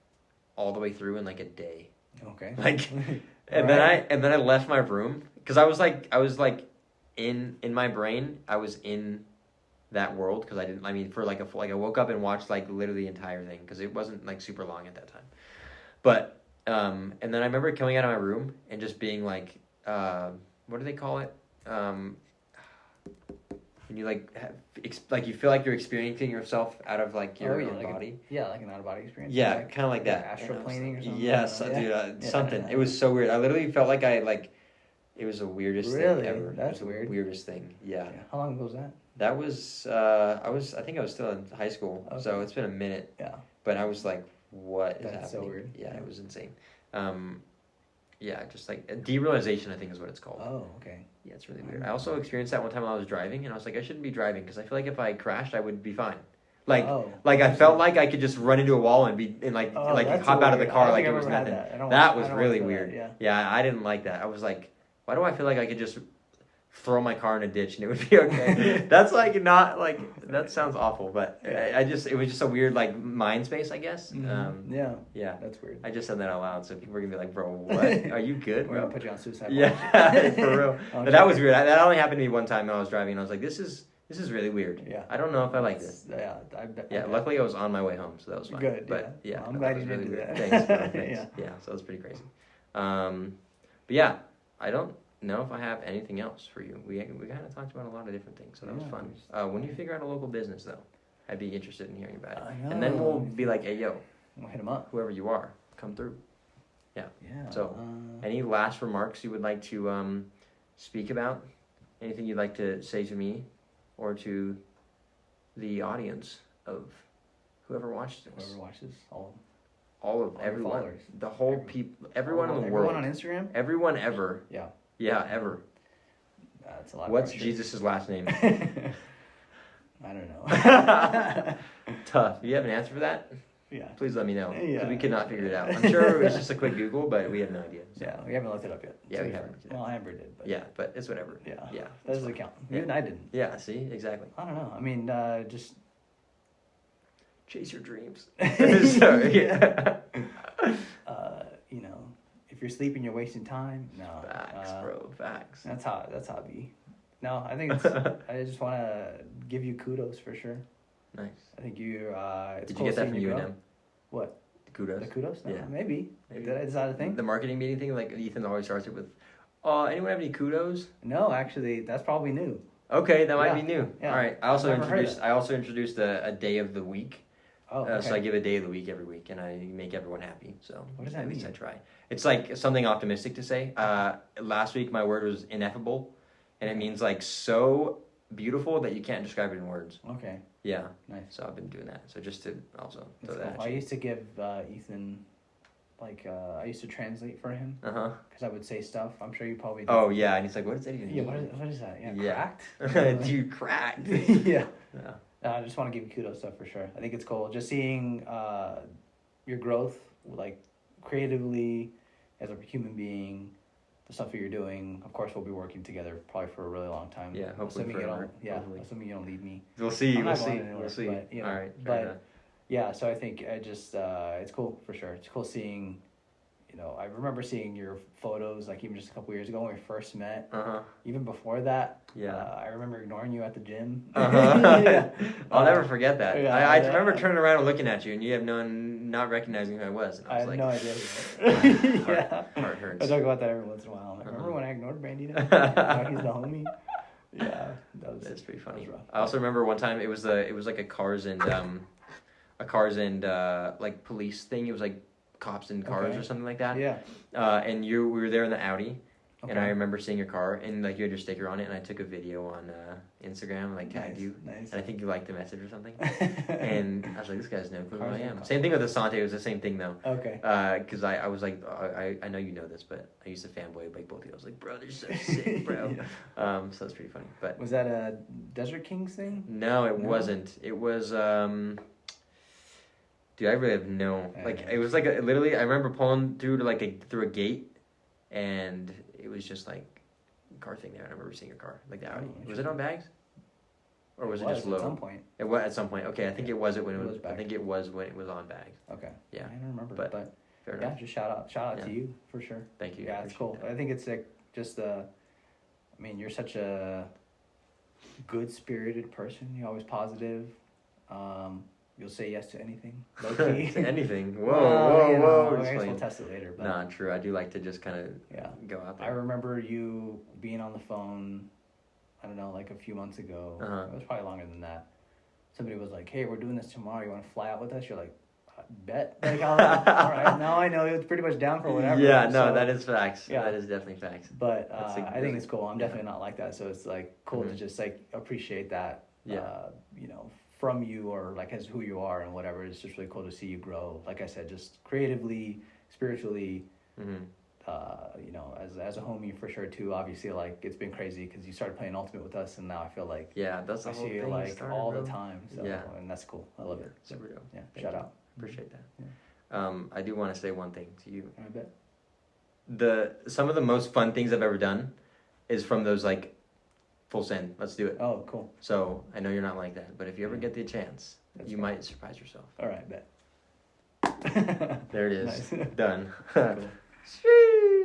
all the way through in like a day. Okay. Like, and then I left my room, because I was like in my brain, I was in that world, because I woke up and watched like literally the entire thing, because it wasn't like super long at that time. But and then I remember coming out of my room and just being like, what do they call it? When you like you feel like you're experiencing yourself out of like your own body. Like an out of body experience. Yeah, kind of like that. Astral planing or something. Yes, dude, something. It was so weird. I literally felt like it was the weirdest thing ever. That's weird. Weirdest thing. Yeah. How long ago was that? That was I think I was still in high school, so it's been a minute. Yeah. But I was like, what is happening? That's so weird. Yeah, it was insane. Yeah, just like derealization, I think is what it's called. Oh, okay. Yeah, it's really weird. I also experienced that one time while I was driving, and I was like, I shouldn't be driving because I feel like if I crashed, I would be fine. Like, I felt like I could just run into a wall and hop out of the car like it was nothing. That was really weird. Yeah, I didn't like that. I was like, why do I feel like I could just throw my car in a ditch and it would be okay? That's like not like that sounds awful, but it was just a weird like mind space, I guess. Yeah, that's weird. I just said that out loud, so people are gonna be like, "Bro, what? Are you good, bro?" We're gonna put you on suicide watch. Yeah, for real. But that was weird. That only happened to me one time when I was driving, and I was like, "This is really weird." Yeah. I don't know if I like this. Yeah, Luckily, I was on my way home, so that was fine. Good. But well, I'm glad you didn't do that. Thanks. Thanks. Yeah, so that was pretty crazy. But yeah, I don't know if I have anything else for you. We kind of talked about a lot of different things, so that was fun. When you figure out a local business, though, I'd be interested in hearing about it. And then we'll be like, "Hey, yo, we'll hit him up. Whoever you are, come through." Yeah. So, any last remarks you would like to speak about? Anything you'd like to say to me or to the audience of whoever watches this? Whoever watches, all of everyone, followers. The whole people, everyone in the world. Everyone on Instagram? Everyone ever. Yeah. Yeah, ever. That's a lot. What's Jesus' last name? I don't know. Tough. You have an answer for that? Yeah. Please let me know. Yeah. We could not figure it out. I'm sure it was just a quick Google, but we have no idea. So. Yeah, we haven't looked it up yet. Yeah, we haven't. Well, Amber did. But... Yeah, but it's whatever. Yeah. Yeah. That doesn't count. Even I didn't. Yeah, see? Exactly. I don't know. I mean, just... Chase your dreams. Sorry. Yeah. You know, if you're sleeping, you're wasting time. No. Facts, bro. Facts. That's how it be. No, I think it's... I just want to give you kudos for sure. Nice. I think you... Did you get that from UNM? What? Kudos? The kudos? No, yeah. Maybe. Is that a thing? The marketing meeting thing? Like, Ethan always starts it with, anyone have any kudos? No, actually, that's probably new. Okay, that might be new. Yeah. All right. I also introduced a day of the week. Oh, okay. So I give a day of the week every week, and I make everyone happy. So what does that mean? At least I try. It's like something optimistic to say. Last week my word was ineffable, and it means like so beautiful that you can't describe it in words. Okay. Yeah. Nice. So I've been doing that. So just to also throw that. Cool. I used to give Ethan, I used to translate for him. Because I would say stuff. I'm sure you probably. Oh yeah, and he's like, "What does that even mean?" Yeah. What is that? Yeah. Cracked. Dude, cracked. Yeah. Yeah. I just want to give you kudos stuff for sure. I think it's cool. Just seeing your growth, like creatively, as a human being, the stuff that you're doing. Of course, we'll be working together probably for a really long time. Yeah, hopefully forever. Assuming you don't leave me. We'll see. We'll see. But, you know, all right. But yeah, so I think it's cool for sure. It's cool seeing. You know, I remember seeing your photos, like even just a couple years ago when we first met. Even before that, I remember ignoring you at the gym. Yeah. I'll never forget that. Yeah, I remember turning around and looking at you, and you have not recognizing who I was. And I was had like, no idea. Heart hurts. I talk about that every once in a while. Like, remember when I ignored Brandino? He's the homie. Yeah, that's pretty funny. I also remember one time it was like a cars and like police thing. It was like cops in cars or something like that. Yeah. And we were there in the Audi, and I remember seeing your car, and like you had your sticker on it, and I took a video on Instagram, and like tagged you, and I think you liked the message or something. And I was like, this guy's no clue who I am. Same thing with Asante. It was the same thing though. Okay. Because I was like, I know you know this, but I used to fanboy like both of you. I was like, bro, they're so sick, bro. So that's pretty funny. But was that a Desert Kings thing? No, it wasn't. It was. Dude, I really have no... Like, it was like literally, I remember pulling through to through a gate, and it was just like a car thing there. I remember seeing a car, like the Audi. Was it on bags? Or was it just low? At some point. It was at some point. Okay, I think it was when it was. I think it was when it was on bags. Okay. Yeah. I don't remember, but fair enough. Just shout out to you for sure. Thank you. Yeah, it's cool. I think it's like just I mean, you're such a good-spirited person. You're always positive. You'll say yes to anything. To anything. Whoa. I guess we'll test it later. But nah, true. I do like to just kind of go out there. I remember you being on the phone, I don't know, like a few months ago. It was probably longer than that. Somebody was like, hey, we're doing this tomorrow. You want to fly out with us? You're like, bet. Like, all right. Now I know it's pretty much down for whatever. Yeah, no, that is facts. Yeah. That is definitely facts. But I think it's cool. I'm definitely not like that. So it's like cool to just like appreciate that. Yeah. You know, from you or like as who you are and whatever. It's just really cool to see you grow. Like I said, just creatively, spiritually. you know, as a homie for sure too. Obviously, like it's been crazy because you started playing Ultimate with us, and now I feel like that's the I whole see you thing. like Started, all bro. the time. So, and that's cool. I love it. Super dope. Yeah, Thank shout you. out. Appreciate that. Yeah. I do want to say one thing to you. I bet. Some of the most fun things I've ever done is from those like full send. Let's do it. Oh, cool. So I know you're not like that, but if you ever get the chance, That's you fine. might surprise yourself. All right, bet. There it is. Nice. Done. Cool. Sweet.